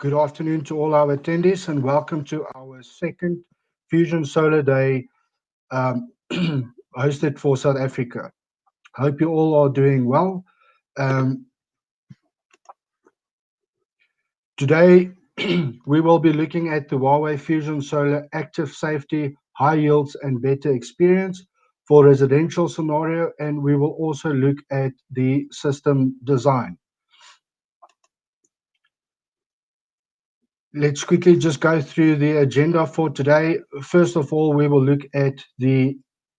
Good afternoon to all our attendees and welcome to our second Fusion Solar Day hosted for South Africa. Hope you all are doing well. Um, Today, we will be looking at the Huawei FusionSolar active safety, high yields and better experience for residential scenario, and we will also look at the system design. Let's quickly just go through the agenda for today. First of all, we will look at the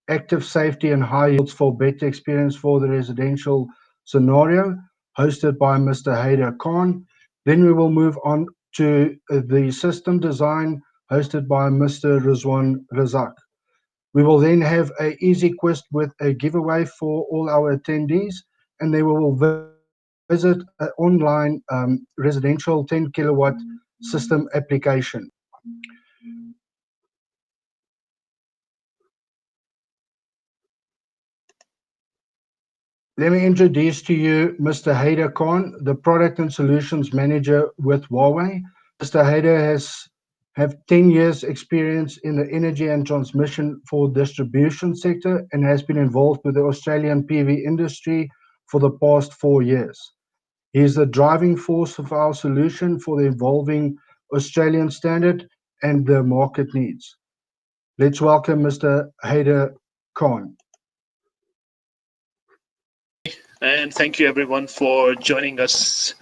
active safety and high yields for better experience for the residential scenario, hosted by Mr. Haider Khan. Then we will move on to the system design, hosted by Mr. Rizwan Razak. We will then have an easy quiz with a giveaway for all our attendees, and they will visit an online residential 10 kilowatt system application. Let me introduce to you Mr. Haider Khan, the Product and Solutions Manager with Huawei. Mr. Haider have 10 years experience in the energy and transmission for distribution sector and has been involved with the Australian PV industry for the past 4 years. He is the driving force of our solution for the evolving Australian standard and the market needs. Let's welcome Mr. Haider Khan. And thank you everyone for joining us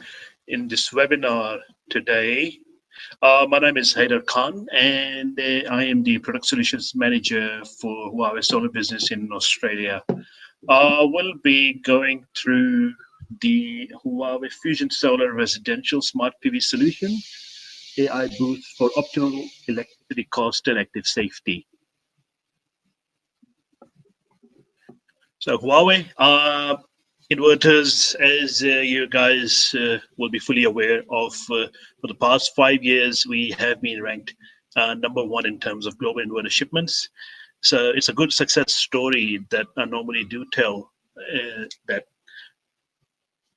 in this webinar today. My name is Haider Khan and I am the Product Solutions Manager for Huawei Solar Business in Australia. We'll be going through the Huawei FusionSolar Residential Smart PV Solution, AI boost for optimal electricity cost and active safety. So Huawei inverters, as you guys will be fully aware of, for the past 5 years, we have been ranked #1 in terms of global inverter shipments. So it's a good success story that I normally do tell, that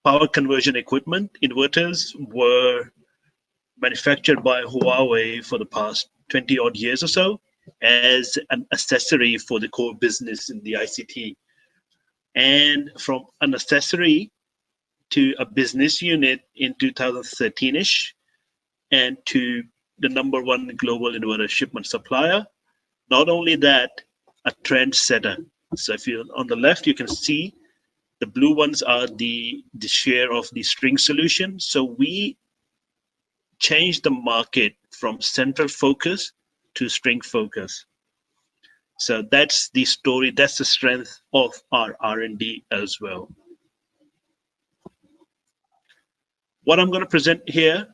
power conversion equipment, inverters, were manufactured by Huawei for the past 20 odd years or so as an accessory for the core business in the ICT. And from an accessory to a business unit in 2013-ish, and to the #1 global inverter shipment supplier. Not only that, a trendsetter. So if you on the left, you can see the blue ones are the share of the string solution. So we changed the market from central focus to string focus. So that's the story, that's the strength of our R&D as well. What I'm going to present here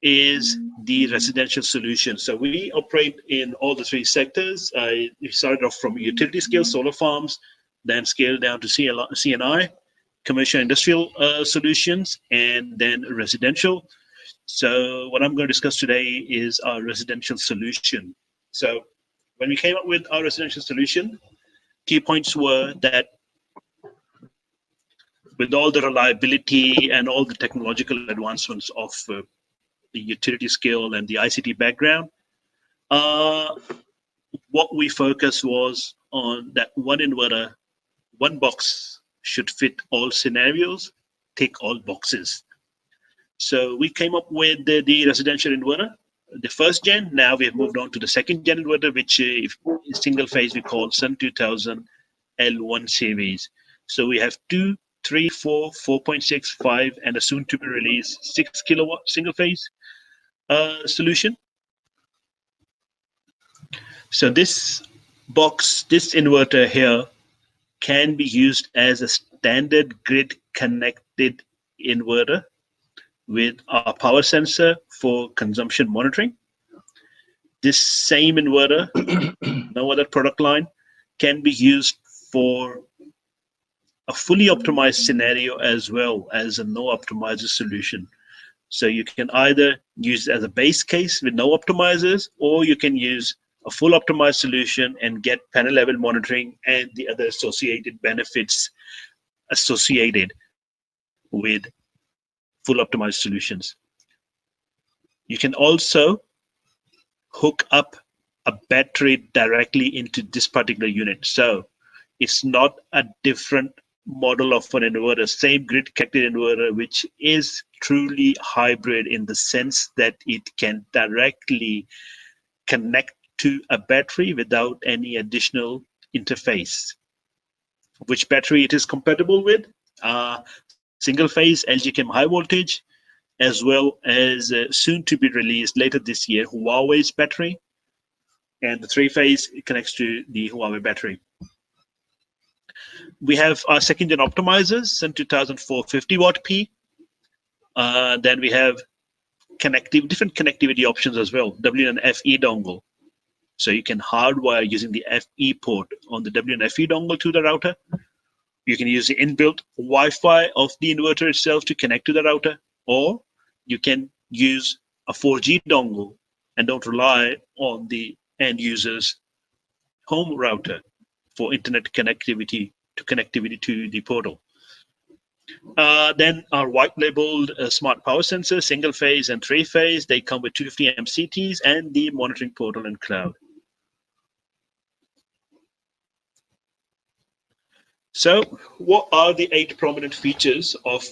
is the residential solution. So we operate in all the 3 sectors. We started off from utility scale solar farms, then scaled down to CNI, commercial industrial solutions, and then residential. So what I'm going to discuss today is our residential solution. So when we came up with our residential solution, key points were that with all the reliability and all the technological advancements of the utility scale and the ICT background, what we focused was on that one inverter, one box should fit all scenarios, tick all boxes. So we came up with the residential inverter, the first gen. Now we have moved on to the second gen inverter, which is single phase we call Sun 2000 L1 series. So we have 2, 3, 4, 4.6, 5, and a soon to be released 6 kilowatt single phase solution. So this box, this inverter here, can be used as a standard grid connected inverter with our power sensor for consumption monitoring. This same inverter, no other product line, can be used for a fully optimized scenario as well as a no optimizer solution. So you can either use it as a base case with no optimizers, or you can use a full optimized solution and get panel level monitoring and the other associated benefits associated with full optimized solutions. You can also hook up a battery directly into this particular unit. So it's not a different model of an inverter, same grid connected inverter, which is truly hybrid in the sense that it can directly connect to a battery without any additional interface. Which battery it is compatible with? Single phase LG Chem high voltage, as well as soon to be released later this year, Huawei's battery, and the three-phase connects to the Huawei battery. We have our second-gen optimizers, Sun 2450 watt P. Then we have different connectivity options as well, WNFE dongle. So you can hardwire using the FE port on the WNFE dongle to the router. You can use the inbuilt Wi-Fi of the inverter itself to connect to the router, or you can use a 4G dongle and don't rely on the end user's home router for internet connectivity to the portal. Then our white labeled smart power sensor, single phase and three phase, they come with 250 MCTs and the monitoring portal and cloud. So what are the 8 prominent features of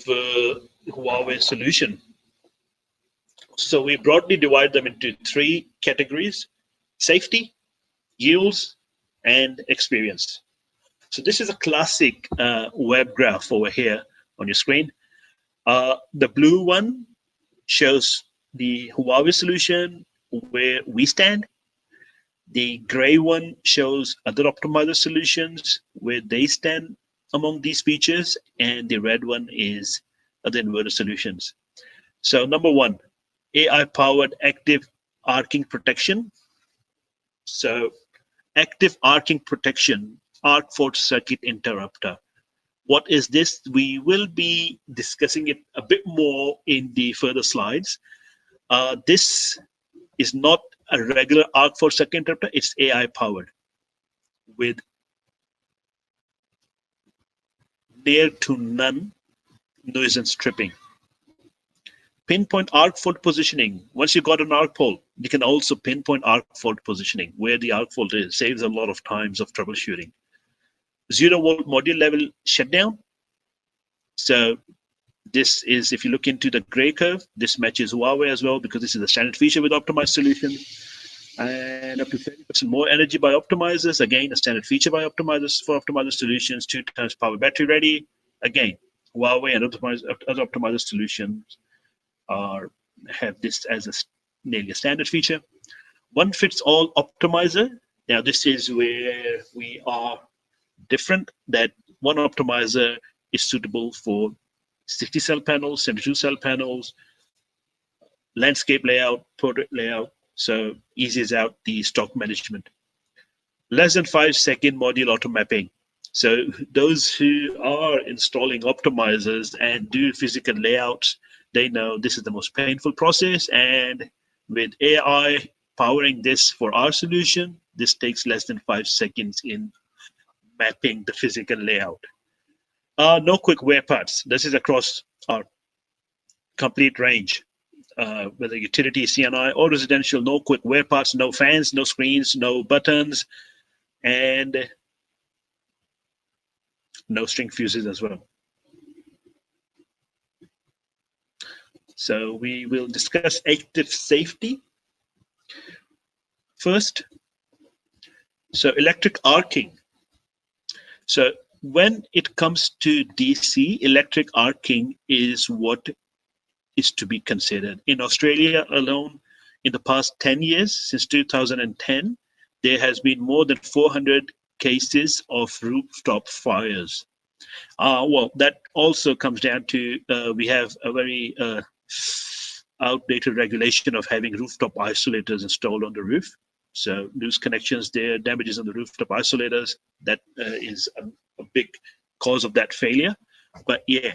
Huawei solution? So we broadly divide them into 3 categories: safety, yields, and experience. So this is a classic web graph over here on your screen. The blue one shows the Huawei solution, where we stand. The gray one shows other optimizer solutions, where they stand among these features, and the red one is other inverter solutions. So number 1, AI-powered active arcing protection. So active arcing protection, arc fault circuit interrupter. What is this? We will be discussing it a bit more in the further slides. This is not a regular arc fault circuit interrupter, it's AI powered with near to none noise and stripping. Pinpoint arc fault positioning. Once you got an arc fault, you can also pinpoint arc fault positioning where the arc fault is. Saves a lot of times of troubleshooting. 0-volt module level shutdown. So this is, if you look into the gray curve, this matches Huawei as well, because this is a standard feature with optimized solutions. And up to 30% more energy by optimizers. Again, a standard feature by optimizers for optimizer solutions. 2 times power battery ready. Again, Huawei and other optimizer solutions have this as nearly a standard feature. One fits all optimizer. Now this is where we are different, that one optimizer is suitable for 60 cell panels, 72 cell panels, landscape layout, portrait layout, so eases out the stock management. Less than 5-second module auto mapping. So those who are installing optimizers and do physical layouts, they know this is the most painful process, and with AI powering this for our solution, this takes less than 5 seconds in mapping the physical layout. No quick wear parts. This is across our complete range, whether utility, CNI, or residential. No quick wear parts, no fans, no screens, no buttons, and no string fuses as well. So we will discuss active safety first. So electric arcing. So when it comes to DC, electric arcing is what is to be considered. In Australia alone, in the past 10 years, since 2010, there has been more than 400 cases of rooftop fires. Well, that also comes down to we have a very outdated regulation of having rooftop isolators installed on the roof. So loose connections there, damages on the rooftop isolators, that is a big cause of that failure. But yeah,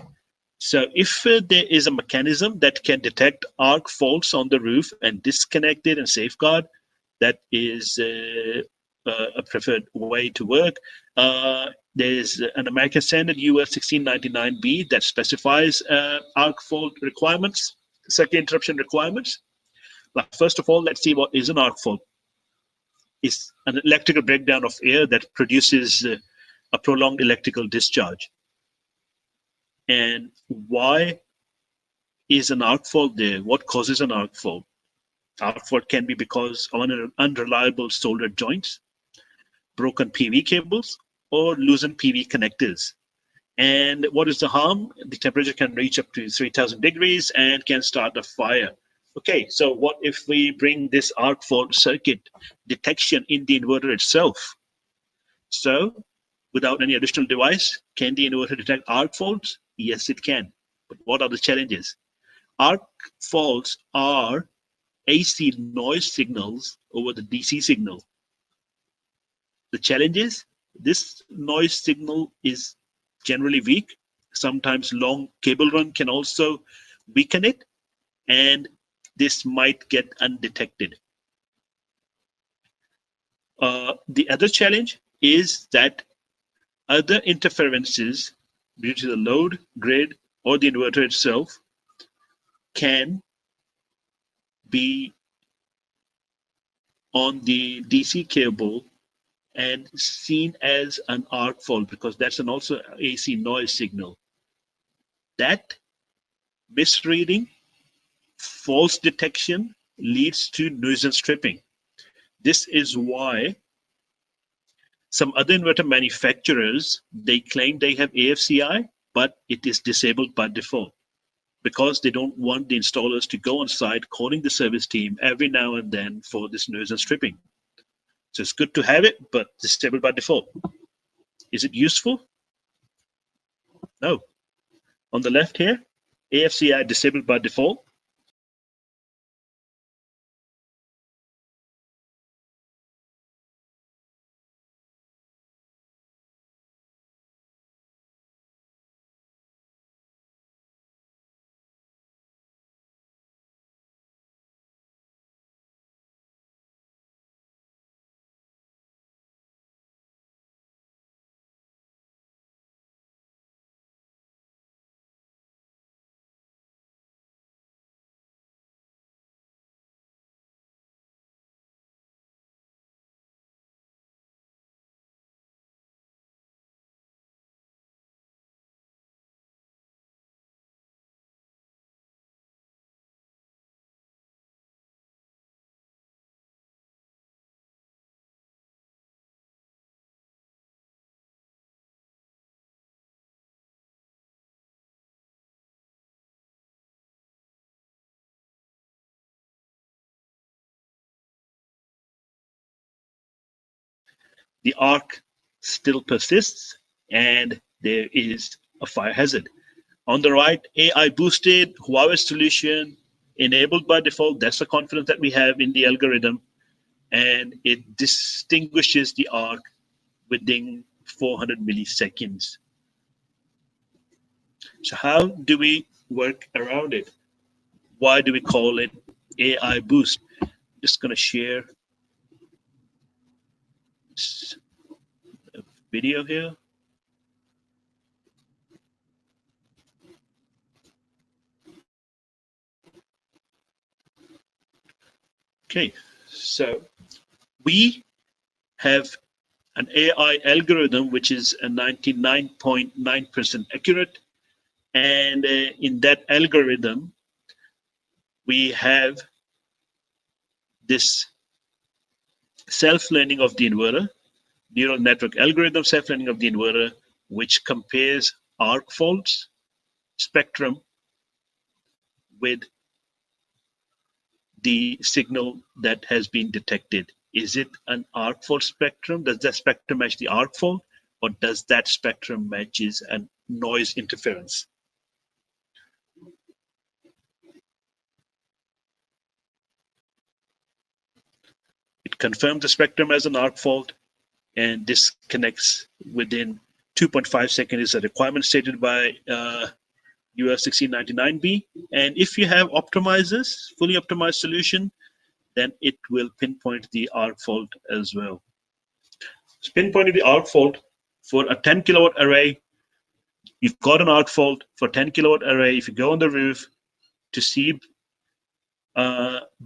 so if there is a mechanism that can detect arc faults on the roof and disconnect it and safeguard, that is a preferred way to work. There's an American standard US 1699B that specifies arc fault requirements, circuit interruption requirements. Like, first of all, let's see what is an arc fault. It's an electrical breakdown of air that produces a prolonged electrical discharge. And why is an arc fault there? What causes an arc fault? Arc fault can be because of unreliable soldered joints, broken PV cables, or loosened PV connectors. And what is the harm? The temperature can reach up to 3000 degrees and can start a fire. Okay, so what if we bring this arc fault circuit detection in the inverter itself? So without any additional device, can the inverter detect arc faults? Yes, it can. But what are the challenges? Arc faults are AC noise signals over the DC signal. The challenge is this noise signal is generally weak. Sometimes long cable run can also weaken it, and this might get undetected. The other challenge is that other interferences due to the load, grid, or the inverter itself can be on the DC cable and seen as an arc fault, because that's an also AC noise signal. That misreading, false detection leads to nuisance tripping. This is why some other inverter manufacturers, they claim they have AFCI, but it is disabled by default because they don't want the installers to go on site calling the service team every now and then for this nuisance tripping. So it's good to have it, but disabled by default. Is it useful? No. On the left here, AFCI disabled by default. The arc still persists and there is a fire hazard. On the right, AI boosted Huawei solution enabled by default. That's the confidence that we have in the algorithm, and it distinguishes the arc within 400 milliseconds. So how do we work around it? Why do we call it AI boost? Just going to share a video here. Okay, so we have an AI algorithm which is a 99.9% accurate, and in that algorithm we have this self-learning of the inverter, neural network algorithm self-learning of the inverter, which compares arc faults spectrum with the signal that has been detected. Is it an arc fault spectrum? Does that spectrum match the arc fault, or does that spectrum matches a noise interference? It confirms the spectrum as an arc fault and disconnects within 2.5 seconds is a requirement stated by US 1699B. And if you have optimizers, fully optimized solution, then it will pinpoint the arc fault as well. So pinpointing the arc fault for a 10 kilowatt array, you've got an arc fault for 10 kilowatt array. If you go on the roof to see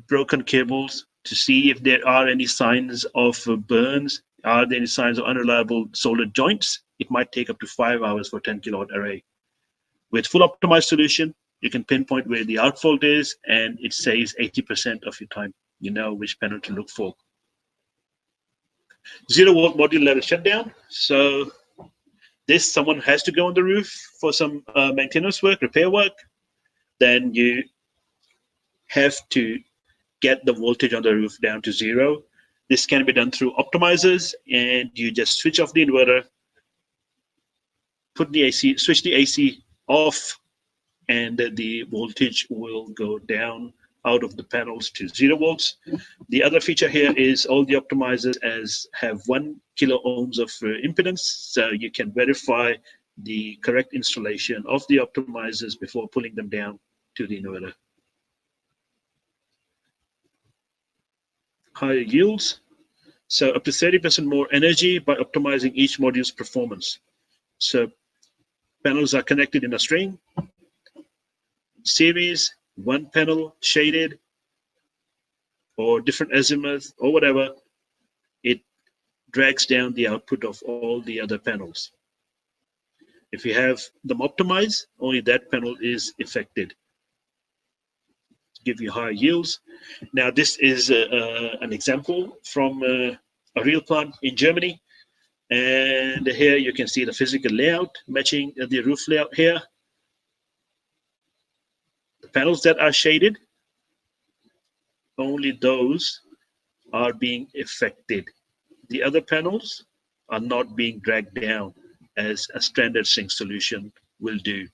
broken cables to see if there are any signs of burns. Are there any signs of unreliable soldered joints? It might take up to 5 hours for 10 kilowatt array. With full optimized solution, you can pinpoint where the out fault is, and it saves 80% of your time. You know which panel to look for. 0 volt module level shutdown. So this, someone has to go on the roof for some maintenance work, repair work. Then you have to get the voltage on the roof down to 0. This can be done through optimizers, and you just switch off the inverter, put the AC, switch the AC off, and the voltage will go down out of the panels to 0 volts. The other feature here is all the optimizers have 1 kilo ohms of impedance, so you can verify the correct installation of the optimizers before pulling them down to the inverter. Higher yields, so up to 30% more energy by optimizing each module's performance. So panels are connected in a string, series, one panel shaded, or different azimuth, or whatever. It drags down the output of all the other panels. If you have them optimized, only that panel is affected. Give you higher yields. Now this is an example from a real plant in Germany, and here you can see the physical layout matching the roof layout here. The panels that are shaded, only those are being affected. The other panels are not being dragged down as a standard sink solution will do.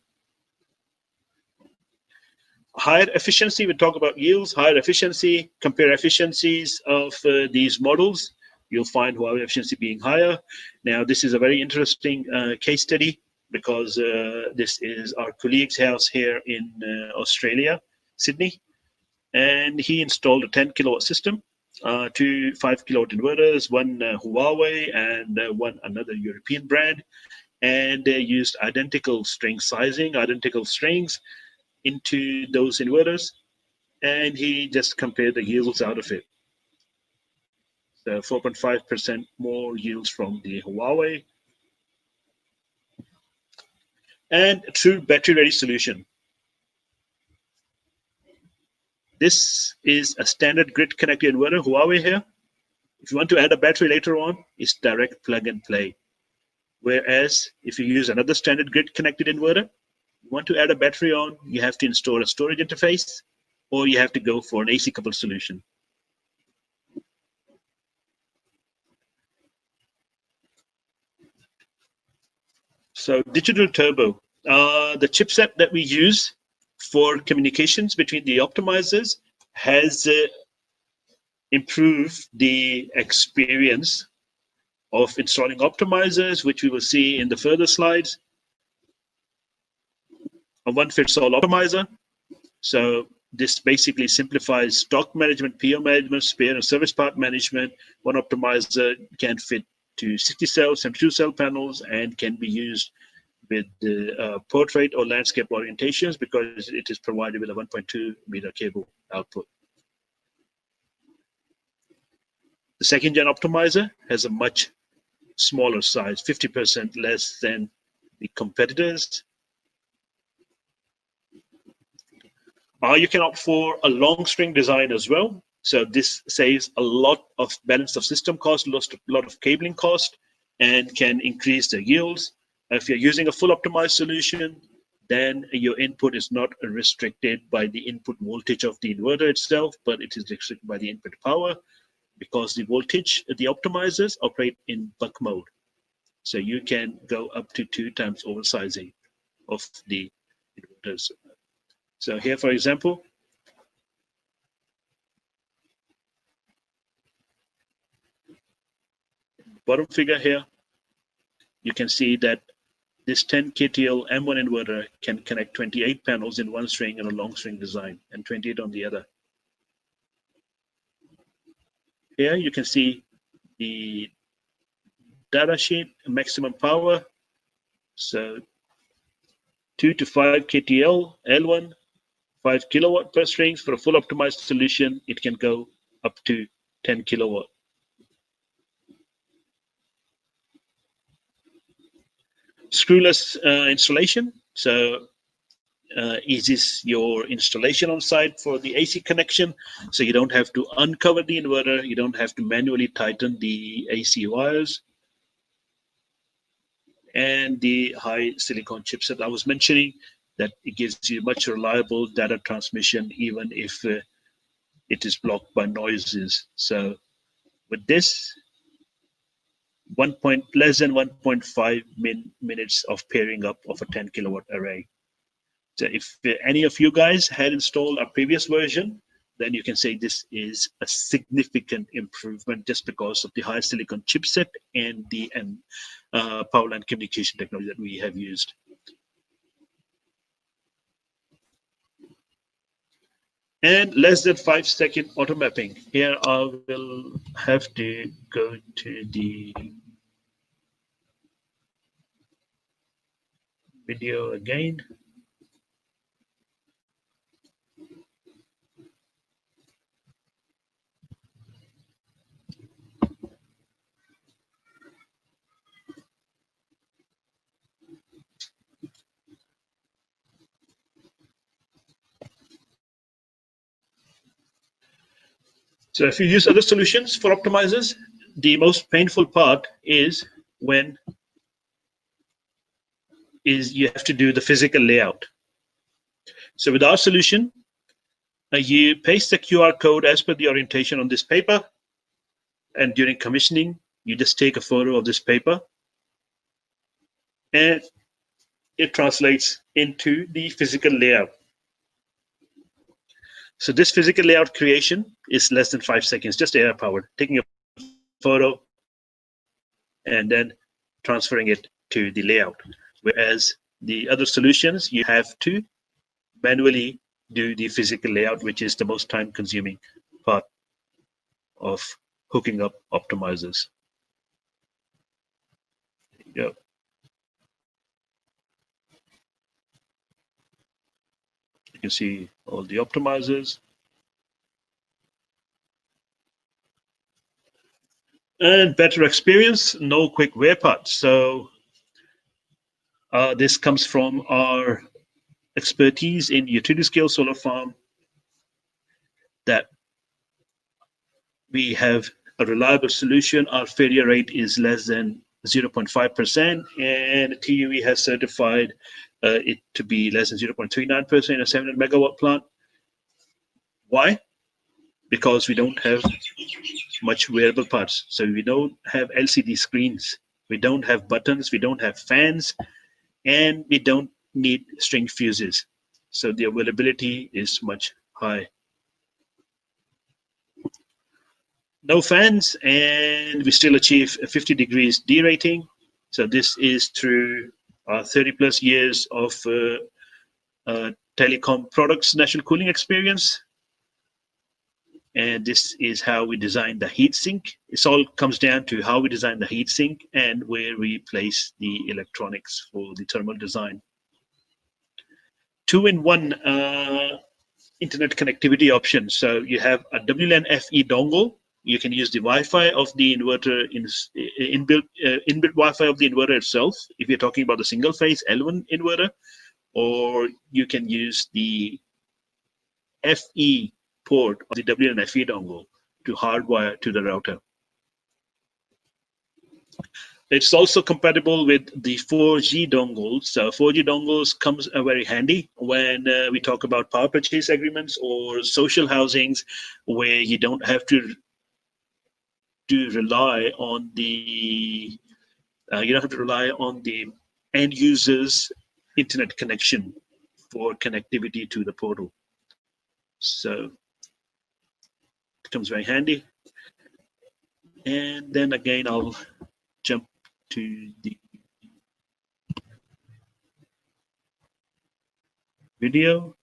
Higher efficiency, we talk about yields, higher efficiency, compare efficiencies of these models. You'll find Huawei efficiency being higher. Now, this is a very interesting case study because this is our colleague's house here in Australia, Sydney. And he installed a 10 kilowatt system, 2 5 kilowatt inverters, one Huawei and one another European brand. And they used identical string sizing, identical strings into those inverters, and he just compared the yields out of it. So 4.5% more yields from the Huawei, and a true battery-ready solution. This is a standard grid-connected inverter, Huawei here. If you want to add a battery later on, it's direct plug and play. Whereas if you use another standard grid-connected inverter, you want to add a battery on, you have to install a storage interface, or you have to go for an AC coupled solution. So digital turbo, the chipset that we use for communications between the optimizers has improved the experience of installing optimizers, which we will see in the further slides. A one-fits-all optimizer. So this basically simplifies stock management, PO management, spare and service part management. One optimizer can fit to 60 cell, 72 cell panels, and can be used with the portrait or landscape orientations because it is provided with a 1.2 meter cable output. The second gen optimizer has a much smaller size, 50% less than the competitors. You can opt for a long string design as well. So this saves a lot of balance of system cost, a lot of cabling cost, and can increase the yields. If you're using a full optimized solution, then your input is not restricted by the input voltage of the inverter itself, but it is restricted by the input power because the voltage, the optimizers operate in buck mode. So you can go up to 2 times oversizing of the inverters. So here, for example, bottom figure here, you can see that this 10 KTL M1 inverter can connect 28 panels in one string in a long string design and 28 on the other. Here you can see the data sheet, maximum power. So 2 to 5 KTL L1, 5 kilowatt per strings. For a full optimized solution, it can go up to 10 kilowatt. Screwless installation. So eases your installation on site for the AC connection. So you don't have to uncover the inverter. You don't have to manually tighten the AC wires. And the high silicon chipset I was mentioning, that it gives you much reliable data transmission even if it is blocked by noises. So with this, less than 1.5 minutes of pairing up of a 10 kilowatt array. So if any of you guys had installed a previous version, then you can say this is a significant improvement just because of the high silicon chipset and the power line communication technology that we have used. And less than 5-second auto mapping. Here I will have to go to the video again. So if you use other solutions for optimizers, the most painful part is when you have to do the physical layout. So with our solution, you paste the QR code as per the orientation on this paper, and during commissioning, you just take a photo of this paper, and it translates into the physical layout. So this physical layout creation is less than 5 seconds, just air powered, taking a photo and then transferring it to the layout. Whereas the other solutions, you have to manually do the physical layout, which is the most time consuming part of hooking up optimizers. Yeah. You can see all the optimizers. And better experience, no quick wear parts. So this comes from our expertise in utility scale solar farm, that we have a reliable solution. Our failure rate is less than 0.5%, and TUE has certified it to be less than 0.39% in a 700 megawatt plant. Why? Because we don't have much wearable parts. So we don't have LCD screens, we don't have buttons, we don't have fans, and we don't need string fuses. So the availability is much high. No fans, and we still achieve a 50 degrees D rating. So this is through 30 plus years of telecom products national cooling experience. And this is how we design the heat sink. It all comes down to how we design the heat sink and where we place the electronics for the thermal design. 2-in-1 internet connectivity option. So you have a WLAN FE dongle. You can use the Wi-Fi of the inverter, inbuilt Wi-Fi of the inverter itself, if you're talking about the single phase L1 inverter, or you can use the FE port of the WLAN FE dongle to hardwire to the router. It's also compatible with the 4G dongles. So 4G dongles comes very handy when we talk about power purchase agreements or social housings, where you don't have to rely on the end user's internet connection for connectivity to the portal. So it comes very handy. And then again, I'll jump to the video.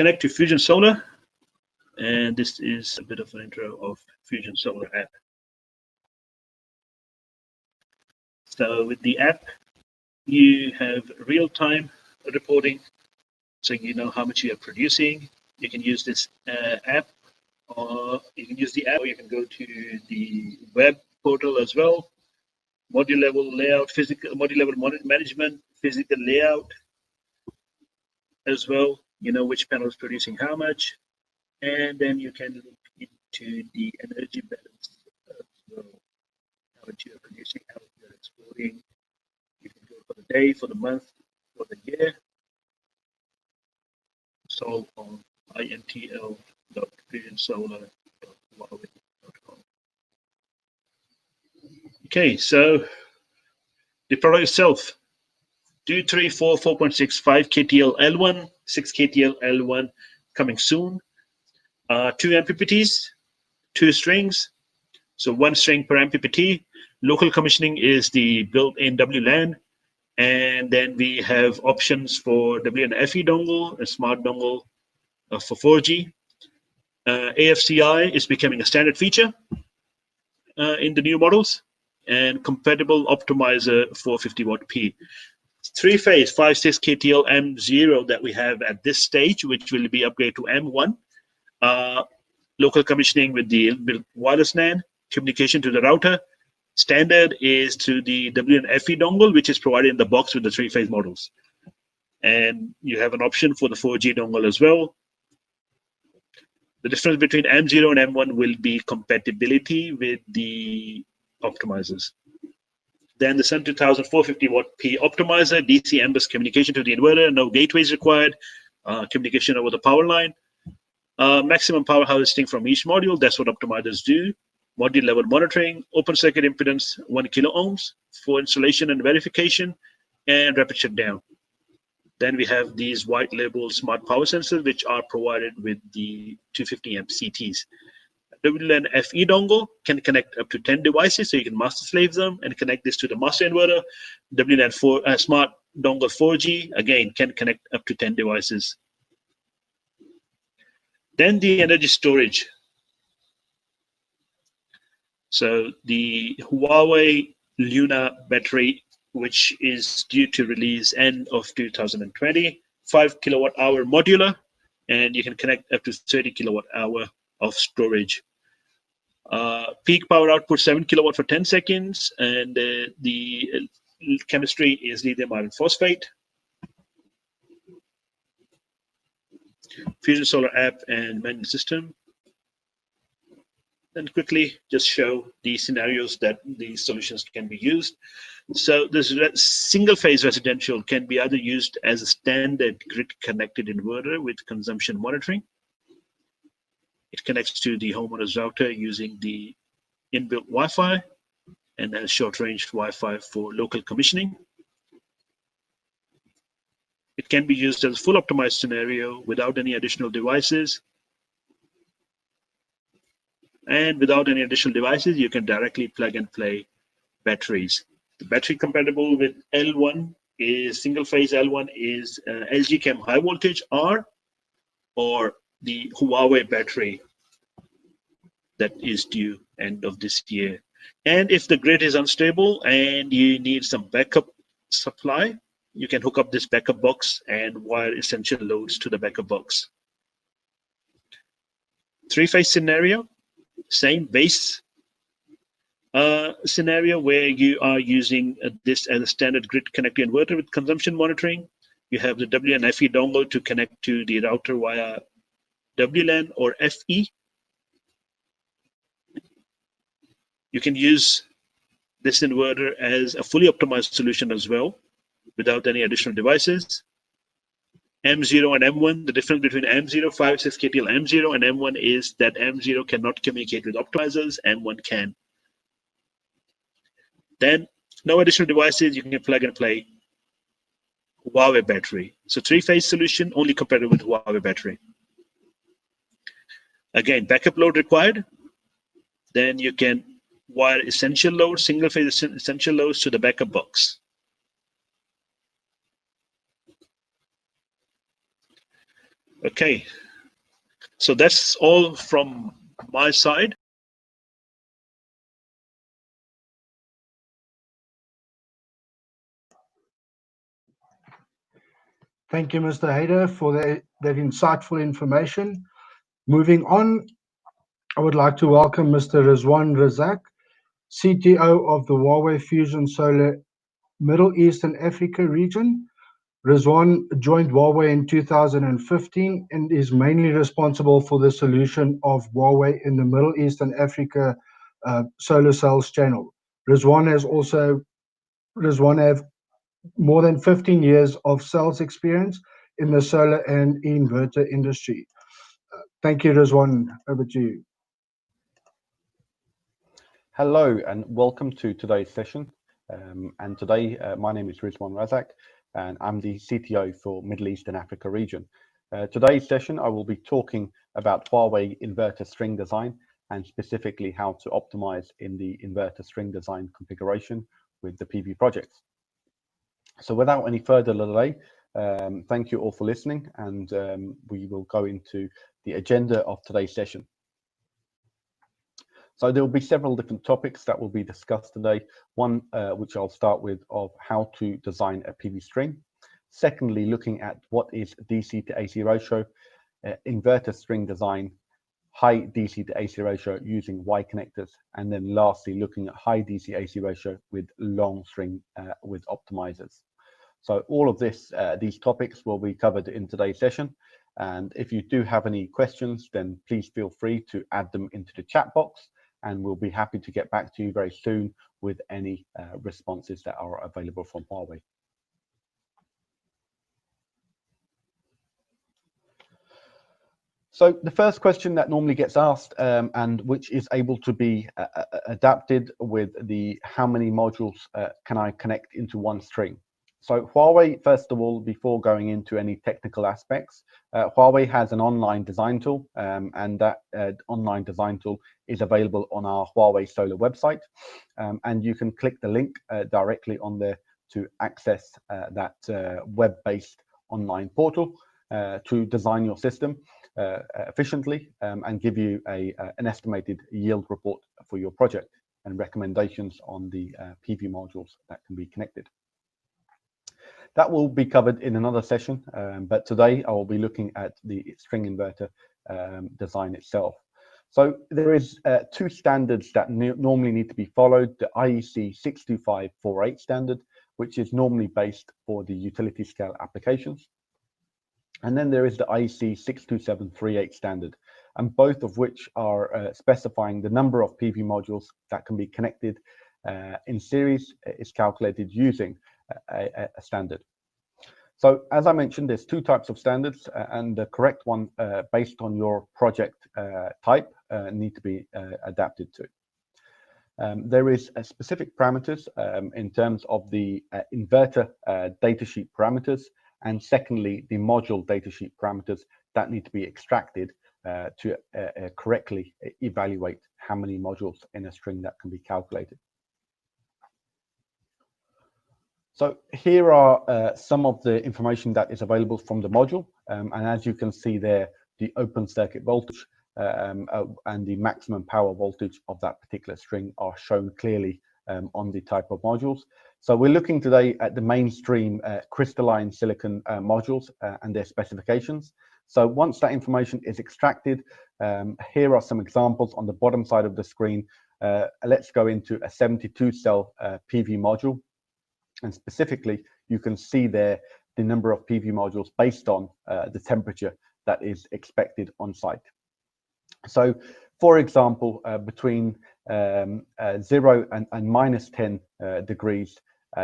connect to FusionSolar, and this is a bit of an intro of FusionSolar app. So with the app, you have real-time reporting, so you know how much you are producing. You can use this app, or you can use the app, or you can go to the web portal as well. Module level layout, physical module level management, physical layout as well. You know which panel is producing how much, and then you can look into the energy balance as well. How much you are producing, how much you are exporting. You can go for the day, for the month, for the year. So on intl.fusionsolar.huawei.com. Okay, so the product itself, 234 4.6 5 KTL L1, 6 KTL L1 coming soon. 2 MPPTs, 2 strings, so 1 string per MPPT. Local commissioning is the built-in WLAN, and then we have options for WLAN-FE dongle, a smart dongle for 4G. AFCI is becoming a standard feature in the new models, and compatible optimizer for 50-watt P. 3-phase 5.6 KTL M0 that we have at this stage, which will be upgraded to M1. Local commissioning with the wireless LAN, communication to the router. Standard is to the WLAN-FE dongle, which is provided in the box with the 3-phase models. And you have an option for the 4G dongle as well. The difference between M0 and M1 will be compatibility with the optimizers. Then the Sun 2000 450-watt P optimizer, DC M-bus communication to the inverter, no gateways required, communication over the power line. Maximum power harvesting from each module, that's what optimizers do. Module level monitoring, open circuit impedance 1 kilo ohms for installation and verification, and rapid shutdown. Then we have these white label smart power sensors, which are provided with the 250 amp CTs. WLAN-FE dongle can connect up to 10 devices, so you can master slave them and connect this to the master inverter. WLAN smart dongle 4G, again, can connect up to 10 devices. Then the energy storage. So the Huawei Luna battery, which is due to release end of 2020, 5 kilowatt hour modular, and you can connect up to 30 kilowatt hour of storage. Peak power output 7 kilowatt for 10 seconds, and the chemistry is lithium iron phosphate. FusionSolar app and management system. And quickly just show the scenarios that these solutions can be used. So this single phase residential can be either used as a standard grid connected inverter with consumption monitoring. It connects to the homeowner's router using the inbuilt Wi-Fi and has short-range Wi-Fi for local commissioning. It can be used as a full optimized scenario without any additional devices. And without any additional devices, you can directly plug and play batteries. The battery compatible with L1 is single phase L1 is LG Chem high voltage R, or the Huawei battery that is due end of this year. And if the grid is unstable and you need some backup supply, you can hook up this backup box and wire essential loads to the backup box. 3-phase scenario, same base scenario where you are using this as a standard grid connected inverter with consumption monitoring. You have the WLAN-FE dongle to connect to the router via WLAN or FE. You can use this inverter as a fully optimized solution as well, without any additional devices. M0 and M1, the difference between M0, 5.6 KTL M0 and M1 is that M0 cannot communicate with optimizers, M1 can. Then, no additional devices, you can plug and play Huawei battery. So 3-phase solution only compatible with Huawei battery. Again, backup load required. Then you can wire essential loads, single phase essential loads to the backup box. Okay, so that's all from my side. Thank you, Mr. Hayder, for that insightful information. Moving on, I would like to welcome Mr. Rizwan Razak, CTO of the Huawei FusionSolar Middle East and Africa region. Rizwan joined Huawei in 2015 and is mainly responsible for the solution of Huawei in the Middle East and Africa solar cells channel. Rizwan have more than 15 years of sales experience in the solar and inverter industry. Thank you, Rizwan. Over to you. Hello and welcome to today's session. And today, my name is Rizwan Razak, and I'm the CTO for Middle East and Africa region. Today's session, I will be talking about Huawei inverter string design and specifically how to optimize in the inverter string design configuration with the PV projects. So without any further delay, thank you all for listening, and we will go into the agenda of today's session. So there will be several different topics that will be discussed today. One, which I'll start with, of how to design a PV string. Secondly, looking at what is DC to AC ratio, inverter string design, high DC to AC ratio using Y connectors, and then lastly, looking at high DC AC ratio with long string with optimizers. So all of these topics will be covered in today's session. And if you do have any questions, then please feel free to add them into the chat box, and we'll be happy to get back to you very soon with any responses that are available from Huawei. So the first question that normally gets asked, and which is able to be adapted with the how many modules can I connect into one string? So Huawei, first of all, before going into any technical aspects, Huawei has an online design tool, and that online design tool is available on our Huawei Solar website. And you can click the link directly on there to access that web-based online portal to design your system efficiently and give you an estimated yield report for your project and recommendations on the PV modules that can be connected. That will be covered in another session, but today I will be looking at the string inverter design itself. So there is two standards that normally need to be followed: the IEC 62548 standard, which is normally based for the utility scale applications, and then there is the IEC 62738 standard, and both of which are specifying the number of PV modules that can be connected in series is calculated using a standard. So as I mentioned, there's two types of standards, and the correct one based on your project type need to be adapted to. There is specific parameters in terms of the inverter datasheet parameters, and secondly, the module datasheet parameters that need to be extracted to correctly evaluate how many modules in a string that can be calculated. So here are some of the information that is available from the module, and as you can see there, the open circuit voltage and the maximum power voltage of that particular string are shown clearly on the type of modules. So we're looking today at the mainstream crystalline silicon modules and their specifications. So once that information is extracted, here are some examples on the bottom side of the screen. Let's go into a 72 cell PV module. And specifically, you can see there the number of PV modules based on the temperature that is expected on site. So, for example, between 0 and minus 10 degrees,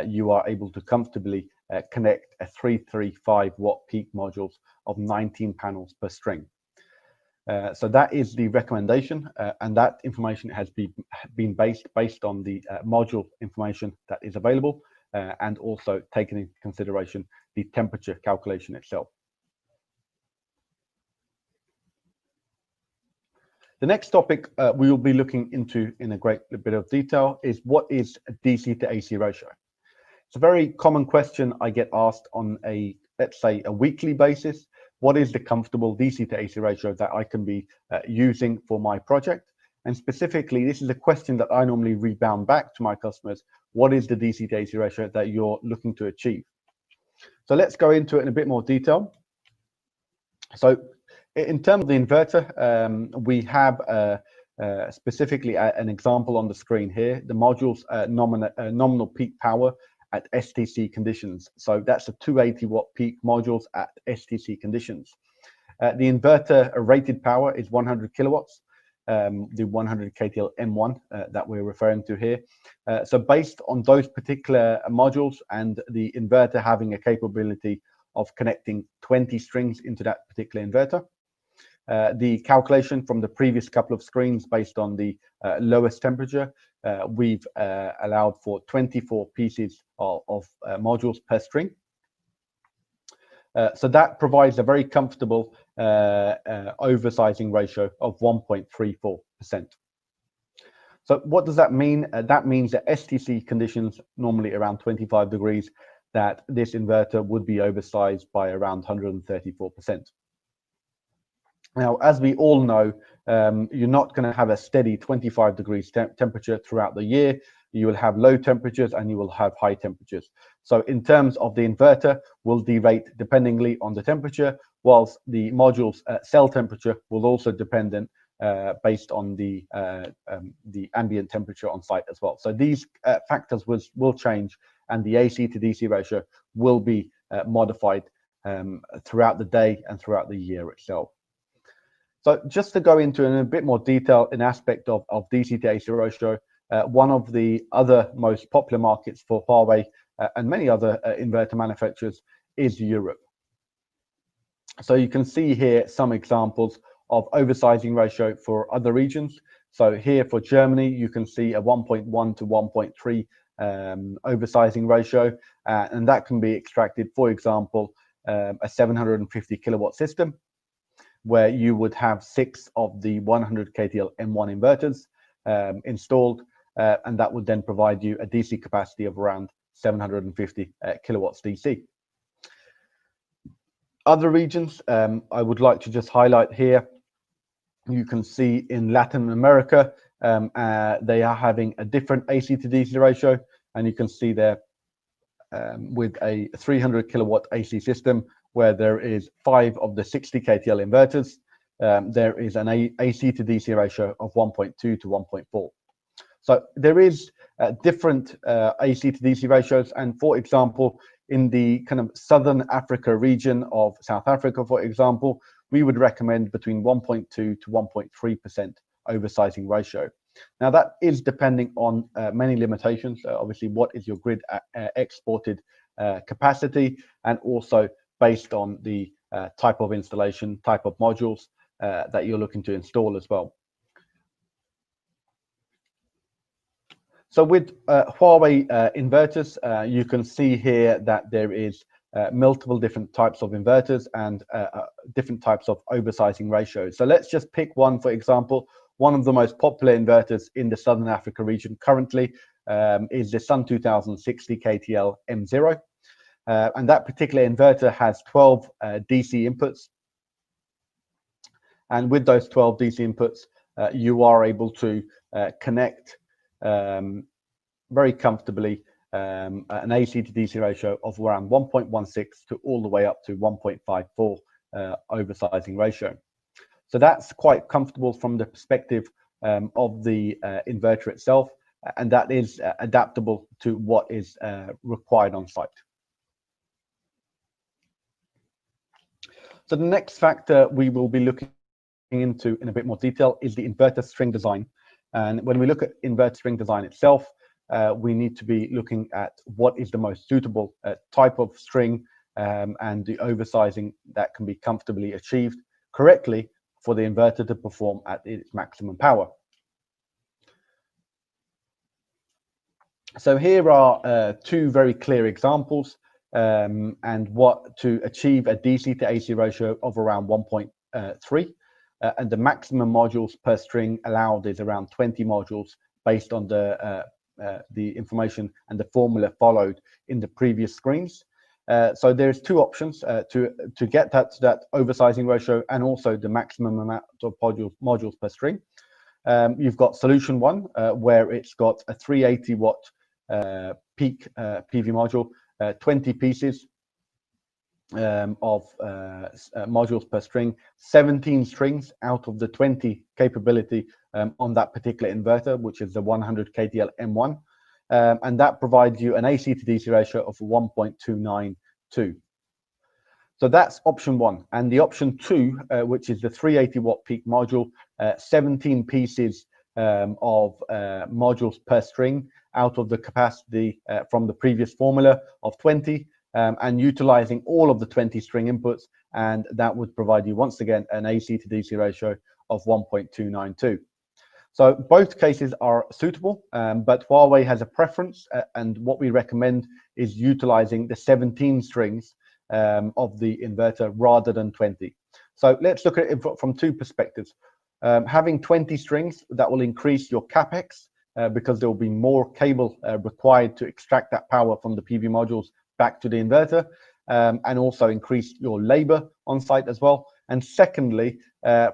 you are able to comfortably connect a 335 watt peak modules of 19 panels per string. So that is the recommendation, and that information has been based on the module information that is available, and also taking into consideration the temperature calculation itself. The next topic we will be looking into in a great bit of detail is what is a DC to AC ratio. It's a very common question I get asked on let's say a weekly basis, what is the comfortable DC to AC ratio that I can be using for my project? And specifically, this is a question that I normally rebound back to my customers. What is the DC to AC ratio that you're looking to achieve? So let's go into it in a bit more detail. So in terms of the inverter, we have specifically an example on the screen here. The module's nominal peak power at STC conditions. So that's a 280 watt peak modules at STC conditions. The inverter rated power is 100 kilowatts, the 100 KTL M1 that we're referring to here. So based on those particular modules and the inverter having a capability of connecting 20 strings into that particular inverter, the calculation from the previous couple of screens based on the lowest temperature, we've allowed for 24 pieces of modules per string. So that provides a very comfortable oversizing ratio of 1.34%. So what does that mean? That means that STC conditions, normally around 25 degrees, that this inverter would be oversized by around 134%. Now, as we all know, you're not going to have a steady 25 degrees temperature throughout the year. You will have low temperatures and you will have high temperatures. So in terms of the inverter, will derate dependingly on the temperature, whilst the module's cell temperature will also dependent based on the ambient temperature on site as well. So these factors will change, and the AC to DC ratio will be modified throughout the day and throughout the year itself. So just to go into in a bit more detail an aspect of DC to AC ratio, one of the other most popular markets for Huawei and many other inverter manufacturers is Europe. So you can see here some examples of oversizing ratio for other regions. So here for Germany, you can see a 1.1 to 1.3 oversizing ratio, and that can be extracted, for example, a 750 kilowatt system, where you would have 6 of the 100 KTL M1 inverters installed, and that would then provide you a DC capacity of around 750 kilowatts DC. Other regions I would like to just highlight here, you can see in Latin America, they are having a different AC to DC ratio, and you can see there with a 300 kilowatt AC system, where there is 5 of the 60 KTL inverters, there is an AC to DC ratio of 1.2 to 1.4. So there is different AC to DC ratios, and for example, in the kind of Southern Africa region of South Africa, for example, we would recommend between 1.2 to 1.3% oversizing ratio. Now that is depending on many limitations. Obviously, what is your grid exported capacity, and also based on the type of installation, type of modules that you're looking to install as well. So with Huawei inverters, you can see here that there is multiple different types of inverters and different types of oversizing ratios. So let's just pick one, for example. One of the most popular inverters in the Southern Africa region currently is the Sun 2060 KTL M0. And that particular inverter has 12 DC inputs. And with those 12 DC inputs, you are able to connect very comfortably an AC to DC ratio of around 1.16 to all the way up to 1.54 oversizing ratio. So that's quite comfortable from the perspective of the inverter itself, and that is adaptable to what is required on site. So the next factor we will be looking into in a bit more detail is the inverter string design. And when we look at inverter string design itself, we need to be looking at what is the most suitable type of string and the oversizing that can be comfortably achieved correctly for the inverter to perform at its maximum power. So here are 2 very clear examples and what to achieve a DC to AC ratio of around 1.3. And the maximum modules per string allowed is around 20 modules based on the information and the formula followed in the previous screens. So there's two options to get that oversizing ratio and also the maximum amount of modules per string. You've got solution one, where it's got a 380 watt peak PV module, 20 pieces of modules per string, 17 strings out of the 20 capability on that particular inverter, which is the 100 KTL M1. And that provides you an AC to DC ratio of 1.292. So that's option one. And the option two, which is the 380 watt peak module, 17 pieces of modules per string out of the capacity from the previous formula of 20, and utilizing all of the 20 string inputs. And that would provide you, once again, an AC to DC ratio of 1.292. So both cases are suitable, but Huawei has a preference, and what we recommend is utilizing the 17 strings of the inverter rather than 20. So let's look at it from two perspectives. Having 20 strings, that will increase your capex because there will be more cable required to extract that power from the PV modules back to the inverter, and also increase your labor on site as well. And secondly,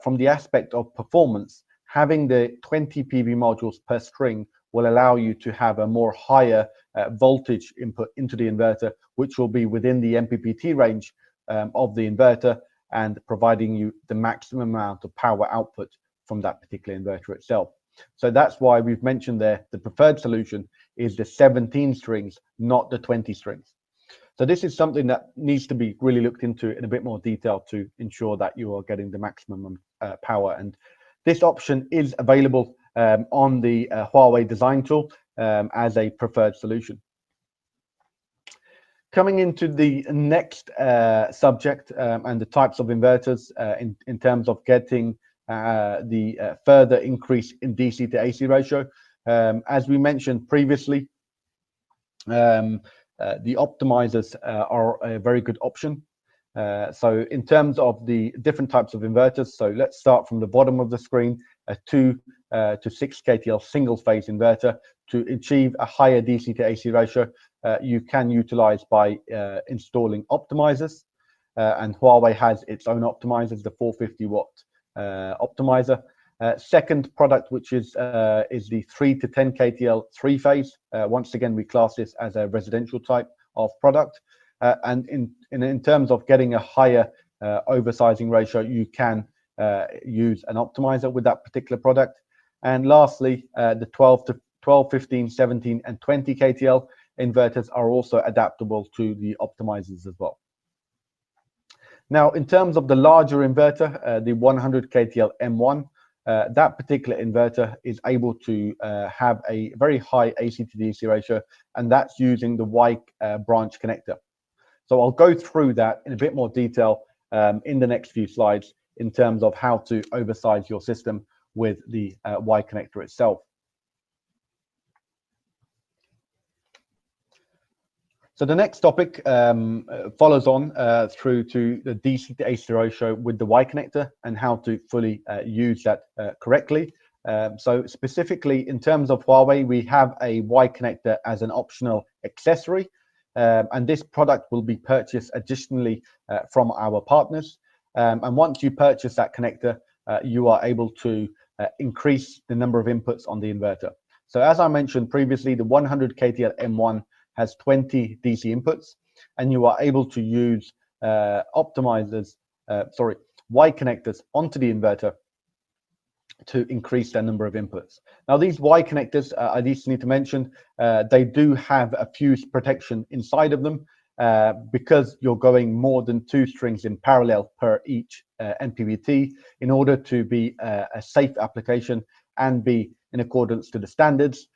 from the aspect of performance, having the 20 PV modules per string will allow you to have a more higher voltage input into the inverter, which will be within the MPPT range of the inverter and providing you the maximum amount of power output from that particular inverter itself. So that's why we've mentioned there the preferred solution is the 17 strings, not the 20 strings. So this is something that needs to be really looked into in a bit more detail to ensure that you are getting the maximum power. And this option is available on the Huawei design tool as a preferred solution. Coming into the next subject and the types of inverters in terms of getting the further increase in DC to AC ratio. As we mentioned previously, the optimizers are a very good option. So in terms of the different types of inverters, so let's start from the bottom of the screen, a 2 to 6 KTL single phase inverter. To achieve a higher DC to AC ratio, you can utilize by installing optimizers, and Huawei has its own optimizers, the 450 watt optimizer. Second product, which is the 3 to 10 KTL three phase. Once again, we class this as a residential type of product. And in terms of getting a higher oversizing ratio, you can use an optimizer with that particular product. And lastly, the 12, 15, 17, and 20 KTL inverters are also adaptable to the optimizers as well. Now, in terms of the larger inverter, the 100 KTL M1, that particular inverter is able to have a very high AC to DC ratio, and that's using the Y branch connector. So I'll go through that in a bit more detail in the next few slides in terms of how to oversize your system with the Y connector itself. So the next topic follows on through to the DC to AC ratio with the Y connector and how to fully use that correctly. So specifically in terms of Huawei, we have a Y connector as an optional accessory, and this product will be purchased additionally from our partners. And once you purchase that connector, you are able to increase the number of inputs on the inverter. So as I mentioned previously, the 100 KTL M1 has 20 DC inputs, and you are able to use Y connectors onto the inverter to increase their number of inputs. Now, these Y connectors, I just need to mention, they do have a fuse protection inside of them because you're going more than 2 strings in parallel per each MPPT in order to be a safe application and be in accordance to the standards.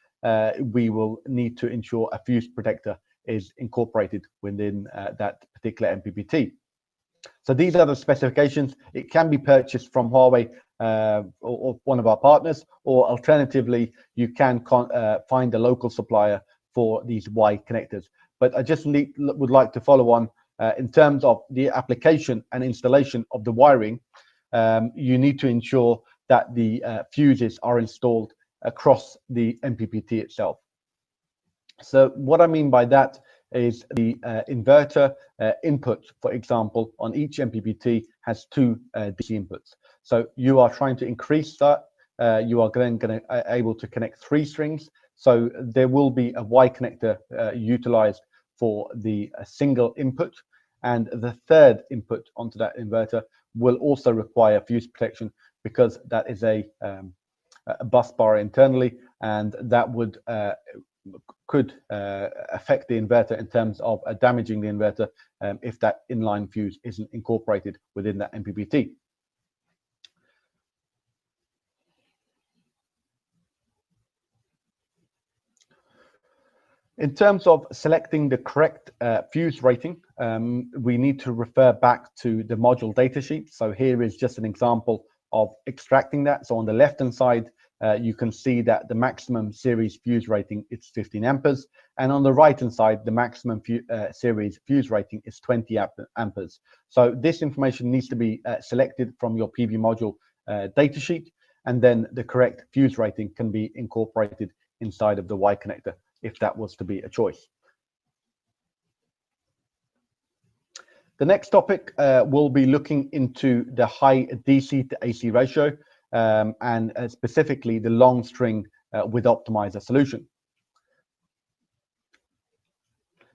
We will need to ensure a fuse protector is incorporated within that particular MPPT. So these are the specifications. It can be purchased from Huawei or one of our partners, or alternatively, you can find a local supplier for these Y connectors. But I just would like to follow on in terms of the application and installation of the wiring. You need to ensure that the fuses are installed across the MPPT itself. So what I mean by that is the inverter input, for example, on each MPPT has two DC inputs. So you are trying to increase that. You are then going to able to connect 3 strings. So there will be a Y connector utilized for the single input, and the third input onto that inverter will also require fuse protection, because that is a bus bar internally, and that would could affect the inverter in terms of damaging the inverter if that inline fuse isn't incorporated within that MPPT. In terms of selecting the correct fuse rating, we need to refer back to the module datasheet. So here is just an example of extracting that. So on the left-hand side, you can see that the maximum series fuse rating is 15 amperes. And on the right-hand side, the maximum series fuse rating is 20 amperes. So this information needs to be selected from your PV module datasheet, and then the correct fuse rating can be incorporated inside of the Y connector, if that was to be a choice. The next topic will be looking into the high DC to AC ratio, and specifically the long string with optimizer solution.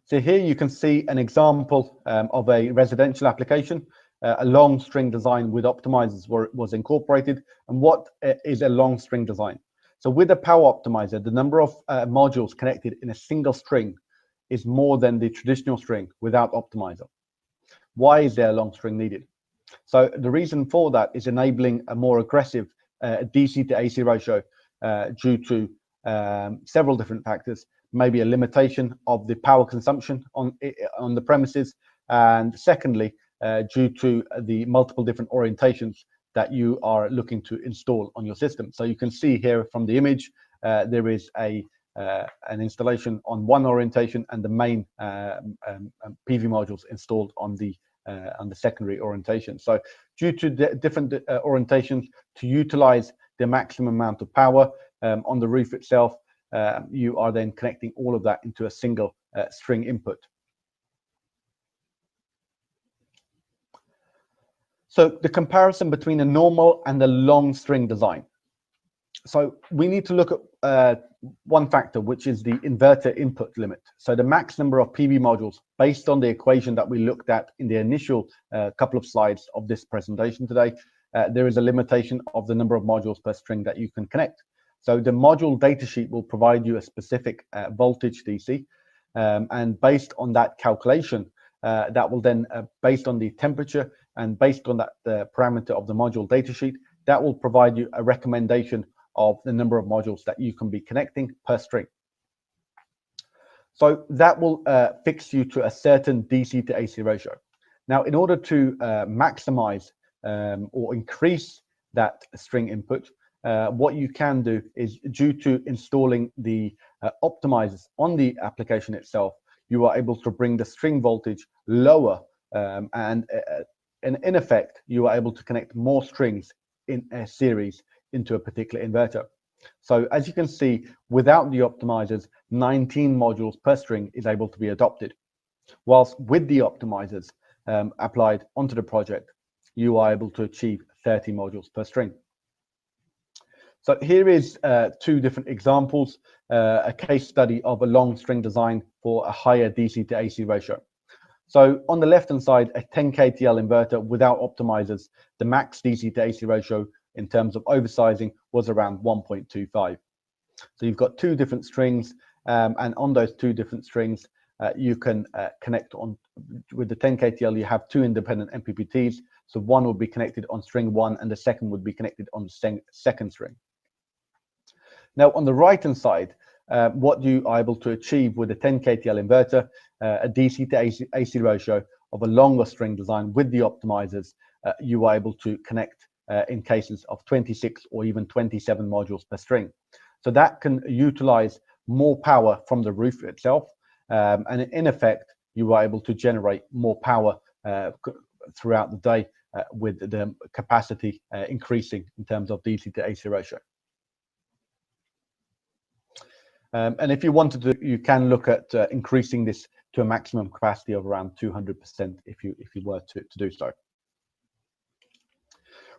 So here you can see an example of a residential application. A long string design with optimizers was incorporated. And what is a long string design? So with a power optimizer, the number of modules connected in a single string is more than the traditional string without optimizer. Why is there a long string needed? So the reason for that is enabling a more aggressive DC to AC ratio due to several different factors. Maybe a limitation of the power consumption on the premises, and secondly, due to the multiple different orientations that you are looking to install on your system. So you can see here from the image, there is an installation on one orientation, and the main PV modules installed on the secondary orientation. So due to the different orientations, to utilize the maximum amount of power on the roof itself, you are then connecting all of that into a single string input. So the comparison between a normal and a long string design. So we need to look at one factor, which is the inverter input limit. So the max number of PV modules, based on the equation that we looked at in the initial couple of slides of this presentation today, there is a limitation of the number of modules per string that you can connect. So the module datasheet will provide you a specific voltage DC, and based on that calculation, that will then, based on the temperature and based on that parameter of the module datasheet, that will provide you a recommendation of the number of modules that you can be connecting per string. So that will fix you to a certain DC to AC ratio. Now, in order to maximize or increase that string input, what you can do is, due to installing the optimizers on the application itself, you are able to bring the string voltage lower, and in effect, you are able to connect more strings in a series into a particular inverter. So as you can see, without the optimizers, 19 modules per string is able to be adopted. Whilst with the optimizers applied onto the project, you are able to achieve 30 modules per string. So here is 2 different examples, a case study of a long string design for a higher DC to AC ratio. So on the left-hand side, a 10 kTL inverter without optimizers, the max DC to AC ratio in terms of oversizing was around 1.25. So you've got 2 different strings, and on those 2 different strings, you can connect on, with the 10 kTL, you have 2 independent MPPTs. So one will be connected on string 1, and the second would be connected on the second string. Now, on the right-hand side, what you are able to achieve with a 10 kTL inverter, a DC to AC ratio of a longer string design with the optimizers, you are able to connect in cases of 26 or even 27 modules per string. So that can utilize more power from the roof itself, and in effect, you are able to generate more power throughout the day with the capacity increasing in terms of DC to AC ratio. And if you wanted to, you can look at increasing this to a maximum capacity of around 200% if you were to do so.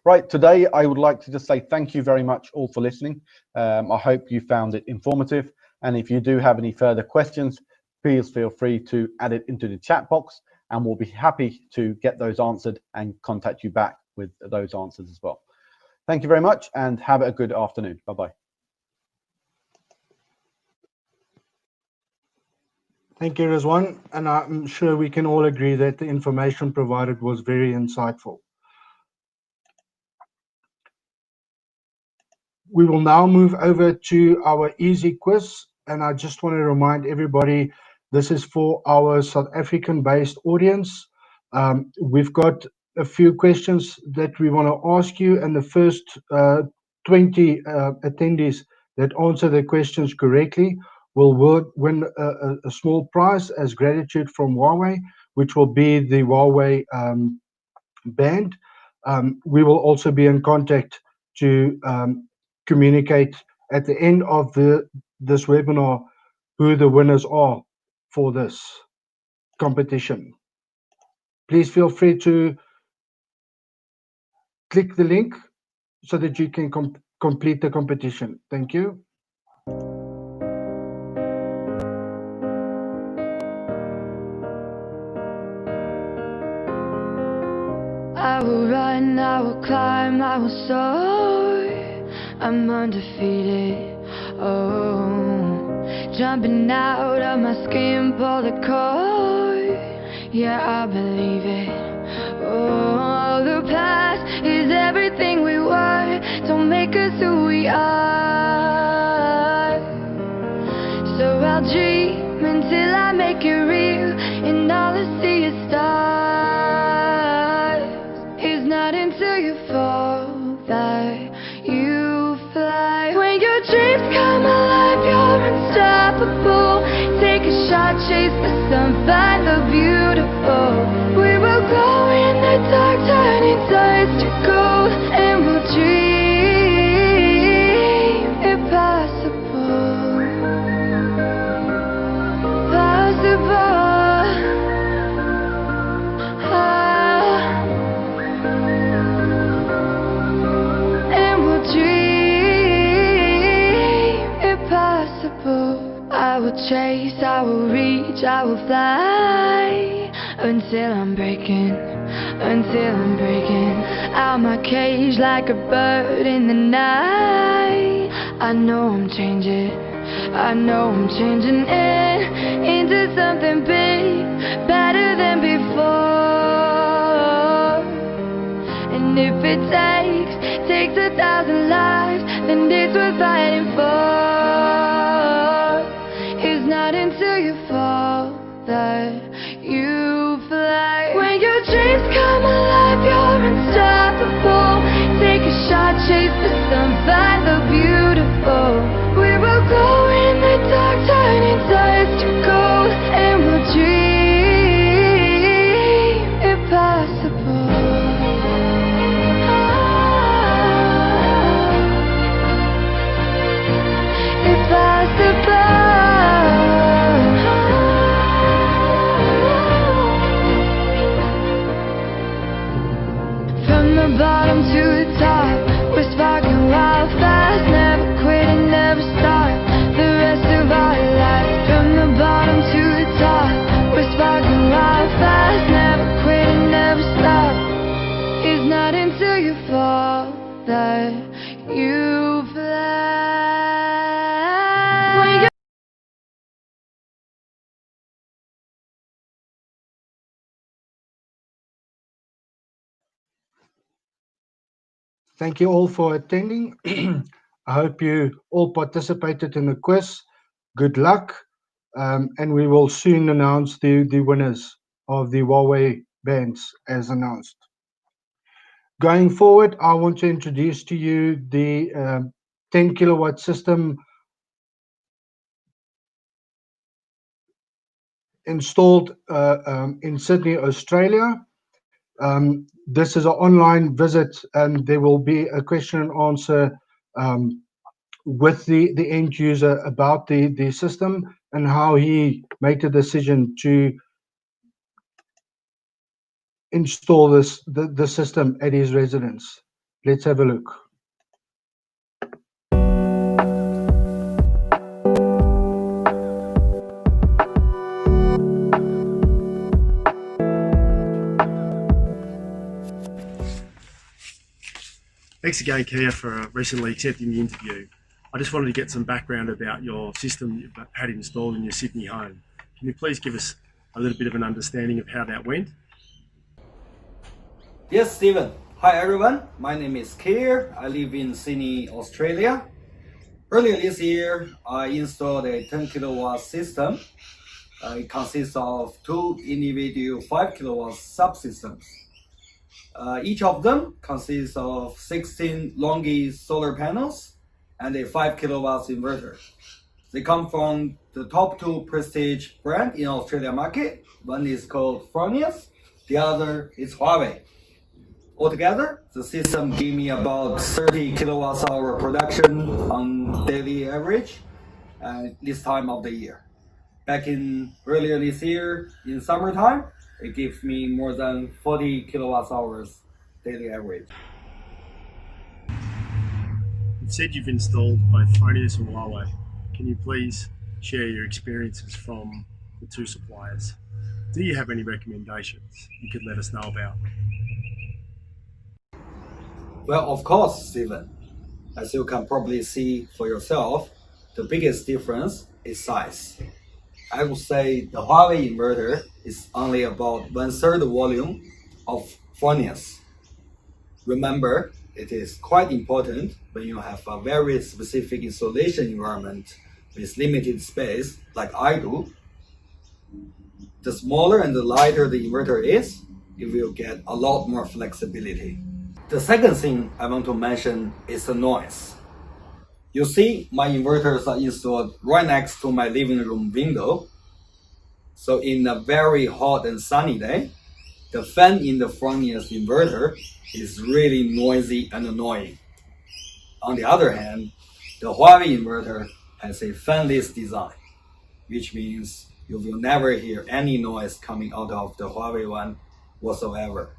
Right, today I would like to just say thank you very much all for listening. I hope you found it informative, and if you do have any further questions, please feel free to add it into the chat box, and we'll be happy to get those answered and contact you back with those answers as well. Thank you very much and have a good afternoon. Bye-bye. Thank you, Rizwan, and I'm sure we can all agree that the information provided was very insightful. We will now move over to our easy quiz, and I just want to remind everybody this is for our South African-based audience. We've got a few questions that we want to ask you, and the first 20 attendees that answer the questions correctly will win a small prize as gratitude from Huawei, which will be the Huawei band. We will also be in contact to communicate at the end of this webinar who the winners are for this competition. Please feel free to click the link so that you can complete the competition. Thank you. I will run, I will climb, I will soar. I'm undefeated. Oh, jumping out of my skin, pull the cord. Yeah, I believe it. Oh, the past is everything we were. Don't make us who we are. So I'll dream until I make it real, and all I see is stars. It's not until you fall that you fly. When your dreams come alive, you're unstoppable. Take a shot, chase the sun, find the beautiful. We will glow in the dark, turning dust to gold, and we'll dream impossible. Possible. And we'll dream impossible. I will chase, I will reach, I will fly until I'm breaking out my cage like a bird in the night. I know I'm changing into something big, better than before. And if it takes 1,000 lives, then it's worth fighting for. It's not until you fall that you fly. When your dreams come alive, you're unstoppable. Take a shot, chase the sun, find the beautiful. We will go in the dark, turning dust to gold, and we'll dream impossible. From the bottom to the top, we're sparking wild fast, never quit and never stop. The rest of our lives. From the bottom to the top, we're sparking wild fast, never quit and never stop. It's not until you fall that you fly. Thank you all for attending. I hope you all participated in the quiz. Good luck, and we will soon announce the winners of the Huawei bands as announced. Going forward, I want to introduce to you the 10 kilowatt system installed in Sydney, Australia. This is an online visit, and there will be a question and answer with the end user about the system and how he made the decision to install the system at his residence. Let's have a look. Thanks again, Kia, for recently accepting the interview. I just wanted to get some background about your system you've had installed in your Sydney home. Can you please give us a little bit of an understanding of how that went? Yes, Stephen. Hi everyone, my name is Kia. I live in Sydney, Australia. Earlier this year, I installed a 10 kilowatt system. It consists of two individual 5 kilowatt subsystems. Each of them consists of 16 Longi solar panels and a 5 kilowatts inverter. They come from the top two prestige brand in Australia market. One is called Fronius, the other is Huawei. Altogether, the system gave me about 30 kilowatts hour production on daily average this time of the year. Back in earlier this year, in summertime, it gives me more than 40 kilowatts hours daily average. You said you've installed both Fronius and Huawei. Can you please share your experiences from the two suppliers? Do you have any recommendations you could let us know about? Well, of course, Stephen. As you can probably see for yourself, the biggest difference is size. I would say the Huawei inverter is only about 1/3 the volume of Fronius. Remember, it is quite important when you have a very specific installation environment with limited space, like I do. The smaller and the lighter the inverter is, you will get a lot more flexibility. The second thing I want to mention is the noise. You see, my inverters are installed right next to my living room window. So in a very hot and sunny day, the fan in the Fronius inverter is really noisy and annoying. On the other hand, the Huawei inverter has a fanless design, which means you will never hear any noise coming out of the Huawei one whatsoever.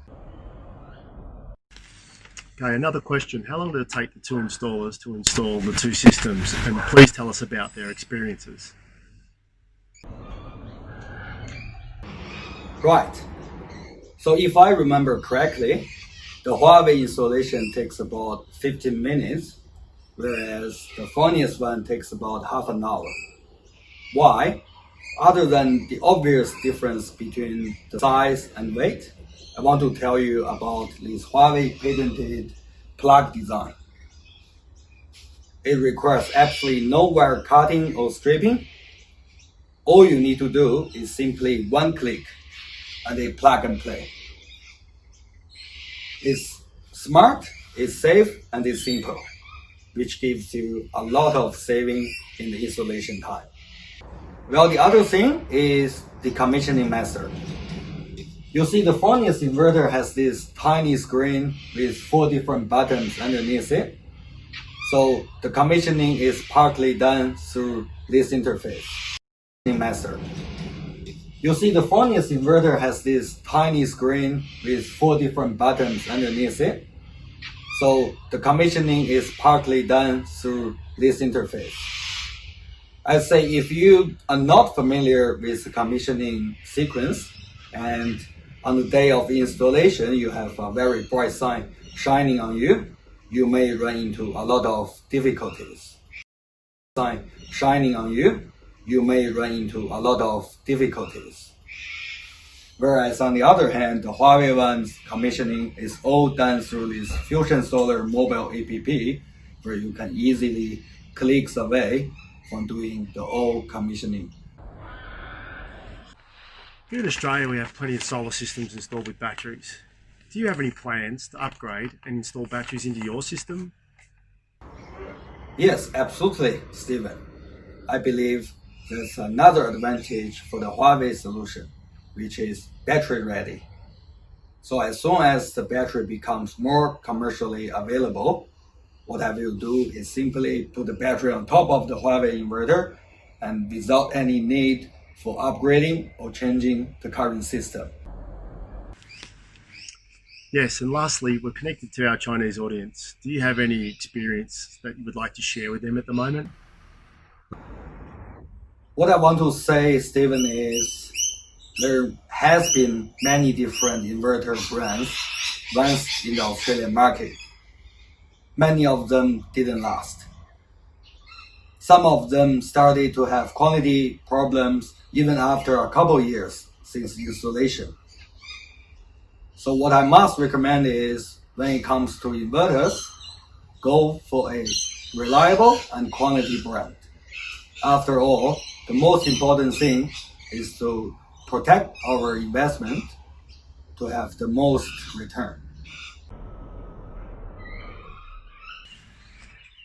Okay, another question. How long did it take the two installers to install the two systems? And please tell us about their experiences. Right. So if I remember correctly, the Huawei installation takes about 15 minutes, whereas the Fronius one takes about half an hour. Why? Other than the obvious difference between the size and weight, I want to tell you about this Huawei patented plug design. It requires absolutely no wire cutting or stripping. All you need to do is simply one click and a plug and play. It's smart, it's safe, and it's simple, which gives you a lot of saving in the installation time. Well, the other thing is the commissioning method. You see, the Fronius inverter has this tiny screen with 4 different buttons underneath it. So the commissioning is partly done through this interface. Method. You see, the Fronius inverter has this tiny screen with 4 different buttons underneath it. So the commissioning is partly done through this interface. I'd say if you are not familiar with the commissioning sequence, and on the day of installation you have a very bright sun shining on you, you may run into a lot of difficulties. Sun shining on you, you may run into a lot of difficulties. Whereas on the other hand, the Huawei one's commissioning is all done through this FusionSolar mobile app, where you can easily click away from doing the whole commissioning. Here in Australia, we have plenty of solar systems installed with batteries. Do you have any plans to upgrade and install batteries into your system? Yes, absolutely, Stephen. I believe there's another advantage for the Huawei solution, which is battery ready. So as soon as the battery becomes more commercially available, what I will do is simply put the battery on top of the Huawei inverter and without any need for upgrading or changing the current system. Yes, and lastly, we're connected to our Chinese audience. Do you have any experience that you would like to share with them at the moment? What I want to say, Stephen, is there has been many different inverter brands once in the Australian market. Many of them didn't last. Some of them started to have quality problems even after a couple years since installation. So what I must recommend is, when it comes to inverters, go for a reliable and quality brand. After all, the most important thing is to protect our investment to have the most return.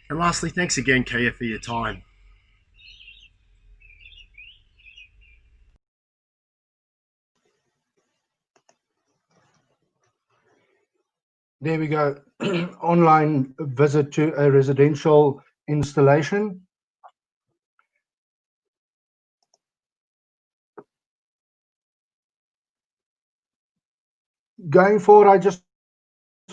And lastly, thanks again, Kaya, for your time. There we go. Online visit to a residential installation. Going forward, I just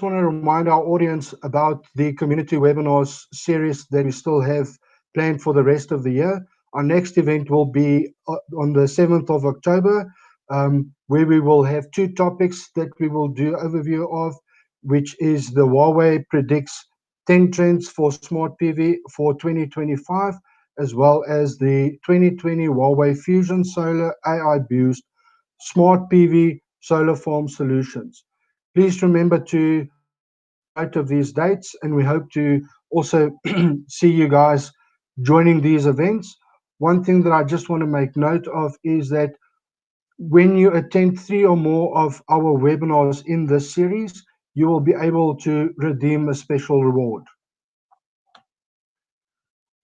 want to remind our audience about the community webinars series that we still have planned for the rest of the year. Our next event will be on the 7th of October, where we will have two topics that we will do overview of, which is the Huawei predicts 10 trends for smart PV for 2025, as well as the 2020 Huawei FusionSolar AI Boost Smart PV Solar Farm Solutions. Please remember to note of these dates, and we hope to also see you guys joining these events. One thing that I just want to make note of is that when you attend 3 or more of our webinars in this series, you will be able to redeem a special reward.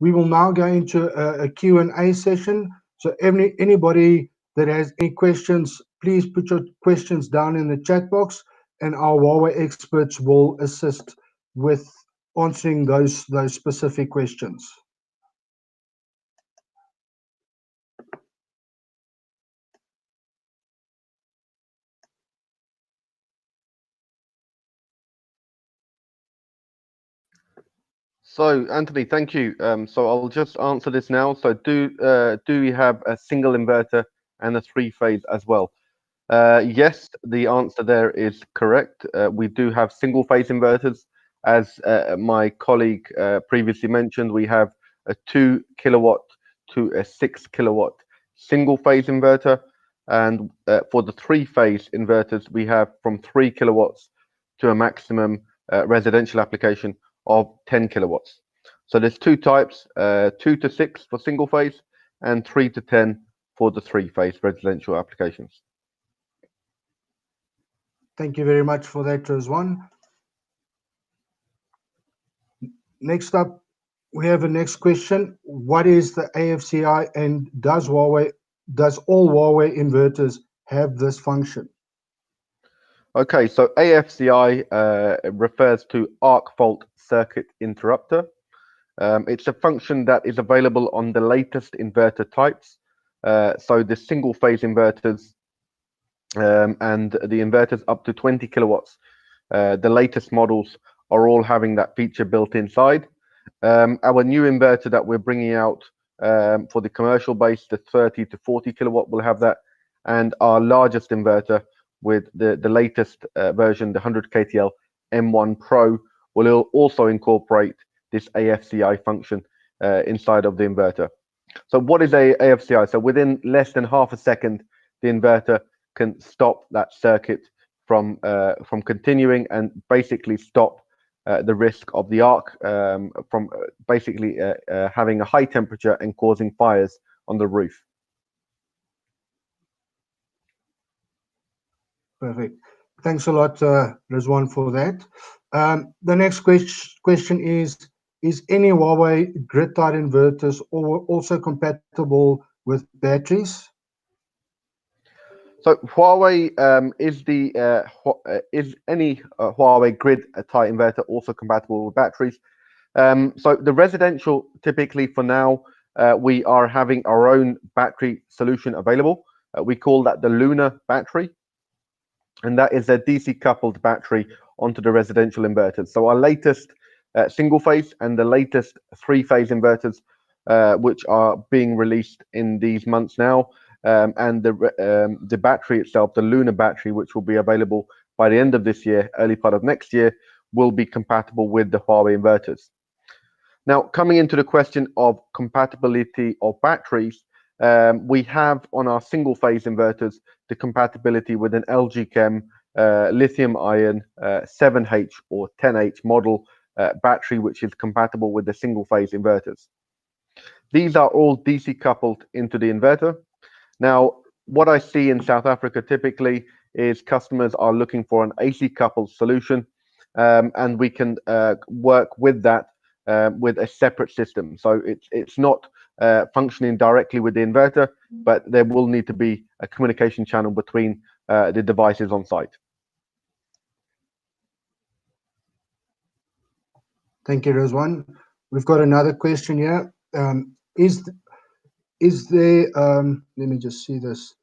We will now go into a Q&A session. So anybody that has any questions, please put your questions down in the chat box, and our Huawei experts will assist with answering those specific questions. So, Anthony, thank you. So I'll just answer this now. So do we have a single inverter and a three-phase as well? Yes, the answer there is correct. We do have single-phase inverters. As my colleague previously mentioned, we have a 2 kilowatt to a 6 kilowatt single-phase inverter. And for the three-phase inverters, we have from 3 kilowatts to a maximum residential application of 10 kilowatts. So there's two types, 2 to 6 for single phase and 3 to 10 for the three-phase residential applications. Thank you very much for that, Rizwan. Next up, we have a next question. What is the AFCI, and does all Huawei inverters have this function? Okay, so AFCI refers to arc fault circuit interrupter. It's a function that is available on the latest inverter types. So the single phase inverters and the inverters up to 20 kilowatts, the latest models are all having that feature built inside. Our new inverter that we're bringing out for the commercial base, the 30 to 40 kilowatt, will have that. And our largest inverter with the latest version, the 100 KTL M1 Pro, will also incorporate this AFCI function inside of the inverter. So what is a AFCI? So within less than half a second, the inverter can stop that circuit from continuing and basically stop the risk of the arc from basically having a high temperature and causing fires on the roof. Perfect. Thanks a lot, Rizwan, for that. The next question is any Huawei grid-tied inverters also compatible with batteries? So Huawei is any Huawei grid-tied inverter also compatible with batteries? So the residential, typically for now, we are having our own battery solution available. We call that the Lunar battery, and that is a DC coupled battery onto the residential inverters. So our latest single phase and the latest 3-phase inverters, which are being released in these months now, and the battery itself, the Lunar battery, which will be available by the end of this year, early part of next year, will be compatible with the Huawei inverters. Now, coming into the question of compatibility of batteries, we have on our single phase inverters the compatibility with an LG Chem lithium ion 7H or 10H model battery, which is compatible with the single phase inverters. These are all DC coupled into the inverter. Now, what I see in South Africa typically is customers are looking for an AC coupled solution, and we can work with that with a separate system. So it's not functioning directly with the inverter, but there will need to be a communication channel between the devices on site. Thank you, Rizwan. We've got another question here. Is there, let me just see this.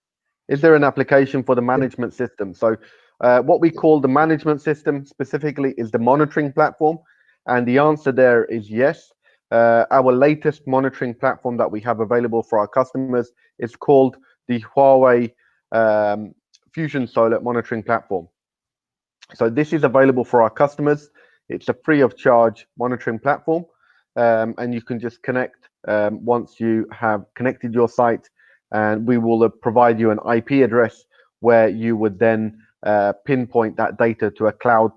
Is there an application for the management system? So what we call the management system specifically is the monitoring platform. And the answer there is yes. Our latest monitoring platform that we have available for our customers is called the Huawei FusionSolar monitoring platform. So this is available for our customers. It's a free of charge monitoring platform, and you can just connect once you have connected your site, and we will provide you an IP address where you would then pinpoint that data to a cloud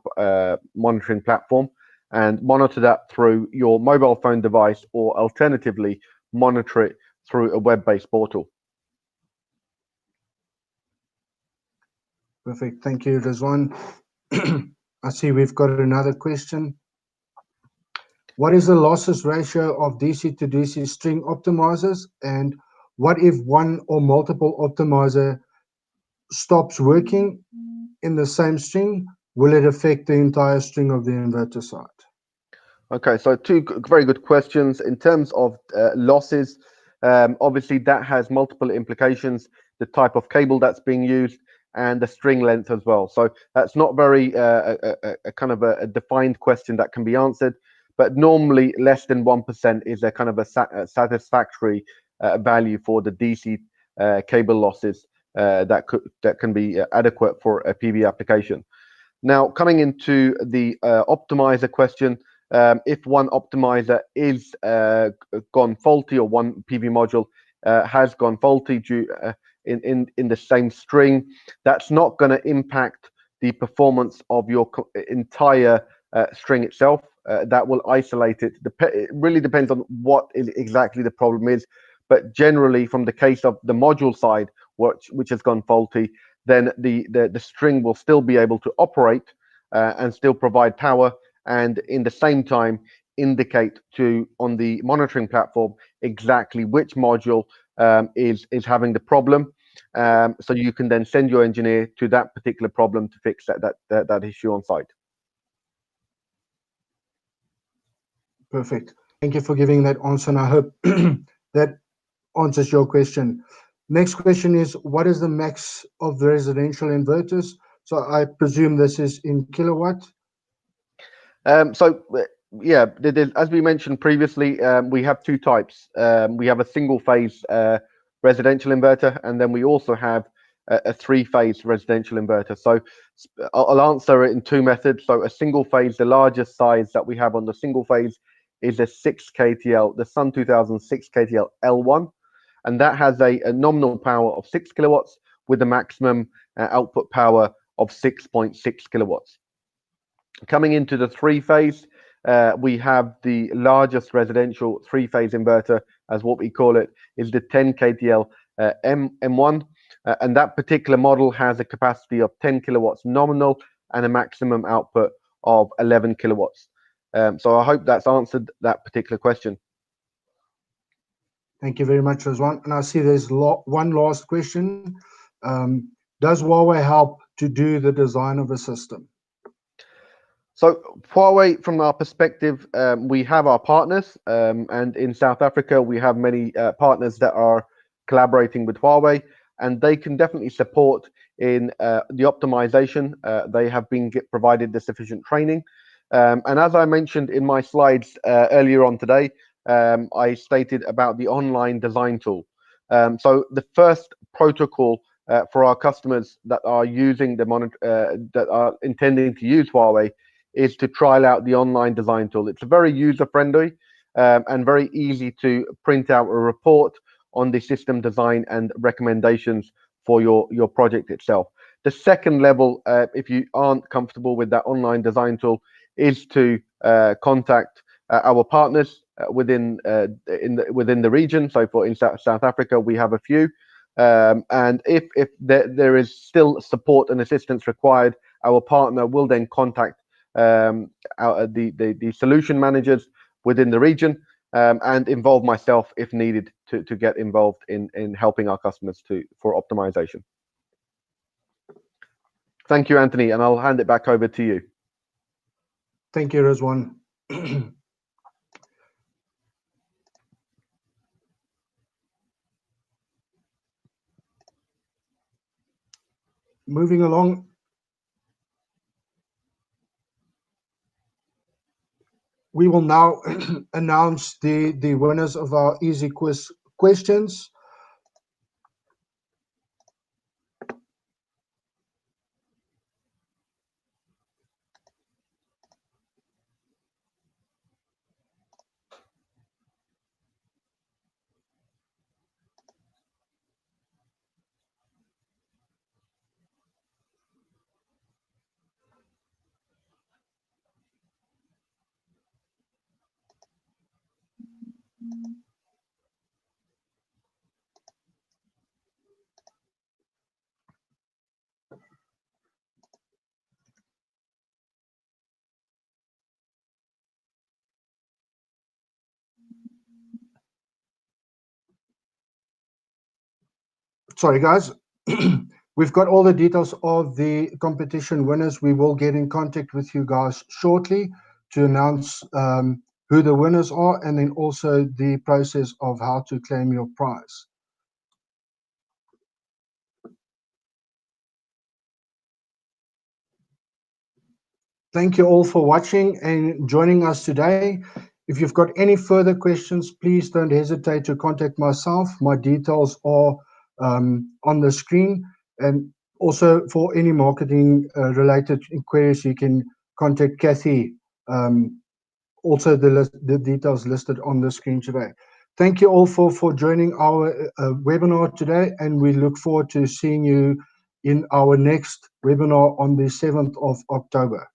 monitoring platform and monitor that through your mobile phone device, or alternatively monitor it through a web-based portal. Perfect. Thank you, Rizwan. I see we've got another question. What is the losses ratio of DC to DC string optimizers, and what if one or multiple optimizer stops working in the same string? Will it affect the entire string of the inverter side? Okay, so two very good questions. In terms of losses, obviously that has multiple implications, the type of cable that's being used and the string length as well. So that's not very a kind of a defined question that can be answered, but normally less than 1% is a kind of a satisfactory value for the DC cable losses that can be adequate for a PV application. Now, coming into the optimizer question, if one optimizer is gone faulty, or one PV module has gone faulty due in the same string, that's not going to impact the performance of your entire string itself. That will isolate it. It really depends on what exactly the problem is, but generally from the case of the module side, which has gone faulty, then the string will still be able to operate and still provide power, and in the same time indicate on the monitoring platform exactly which module is having the problem, so you can then send your engineer to that particular problem to fix that issue on site. Perfect. Thank you for giving that answer, and I hope that answers your question. Next question is, what is the max of the residential inverters? So I presume this is in kilowatt. So yeah, as we mentioned previously, we have two types. We have a single phase residential inverter, and then we also have a 3-phase residential inverter. So I'll answer it in two methods. So a single phase, the largest size that we have on the single phase is a 6 kTL, the Sun 2000 6 kTL L1, and that has a nominal power of 6 kilowatts with a maximum output power of 6.6 kilowatts. Coming into the 3-phase, we have the largest residential 3-phase inverter, as what we call it, is the 10 kTL M1, and that particular model has a capacity of 10 kilowatts nominal and a maximum output of 11 kilowatts. So I hope that's answered that particular question. Thank you very much, Rizwan. And I see there's one last question. Does Huawei help to do the design of a system? So Huawei, from our perspective, we have our partners, and in South Africa, we have many partners that are collaborating with Huawei, and they can definitely support in the optimization. They have been provided the sufficient training. And as I mentioned in my slides earlier on today, I stated about the online design tool. So the first protocol for our customers that are using that are intending to use Huawei is to trial out the online design tool. It's very user-friendly and very easy to print out a report on the system design and recommendations for your project itself. The second level, if you aren't comfortable with that online design tool, is to contact our partners within the region. So in South Africa, we have a few. And if there is still support and assistance required, our partner will then contact the solution managers within the region and involve myself if needed to get involved in helping our customers for optimization. Thank you, Anthony, and I'll hand it back over to you. Thank you, Rizwan. Moving along. We will now announce the winners of our easy quiz questions. Sorry, guys. We've got all the details of the competition winners. We will get in contact with you guys shortly to announce who the winners are, and then also the process of how to claim your prize. Thank you all for watching and joining us today. If you've got any further questions, please don't hesitate to contact myself. My details are on the screen, and also for any marketing related inquiries, you can contact Kathy. Also the details listed on the screen today. Thank you all for joining our webinar today, and we look forward to seeing you in our next webinar on the 7th of October.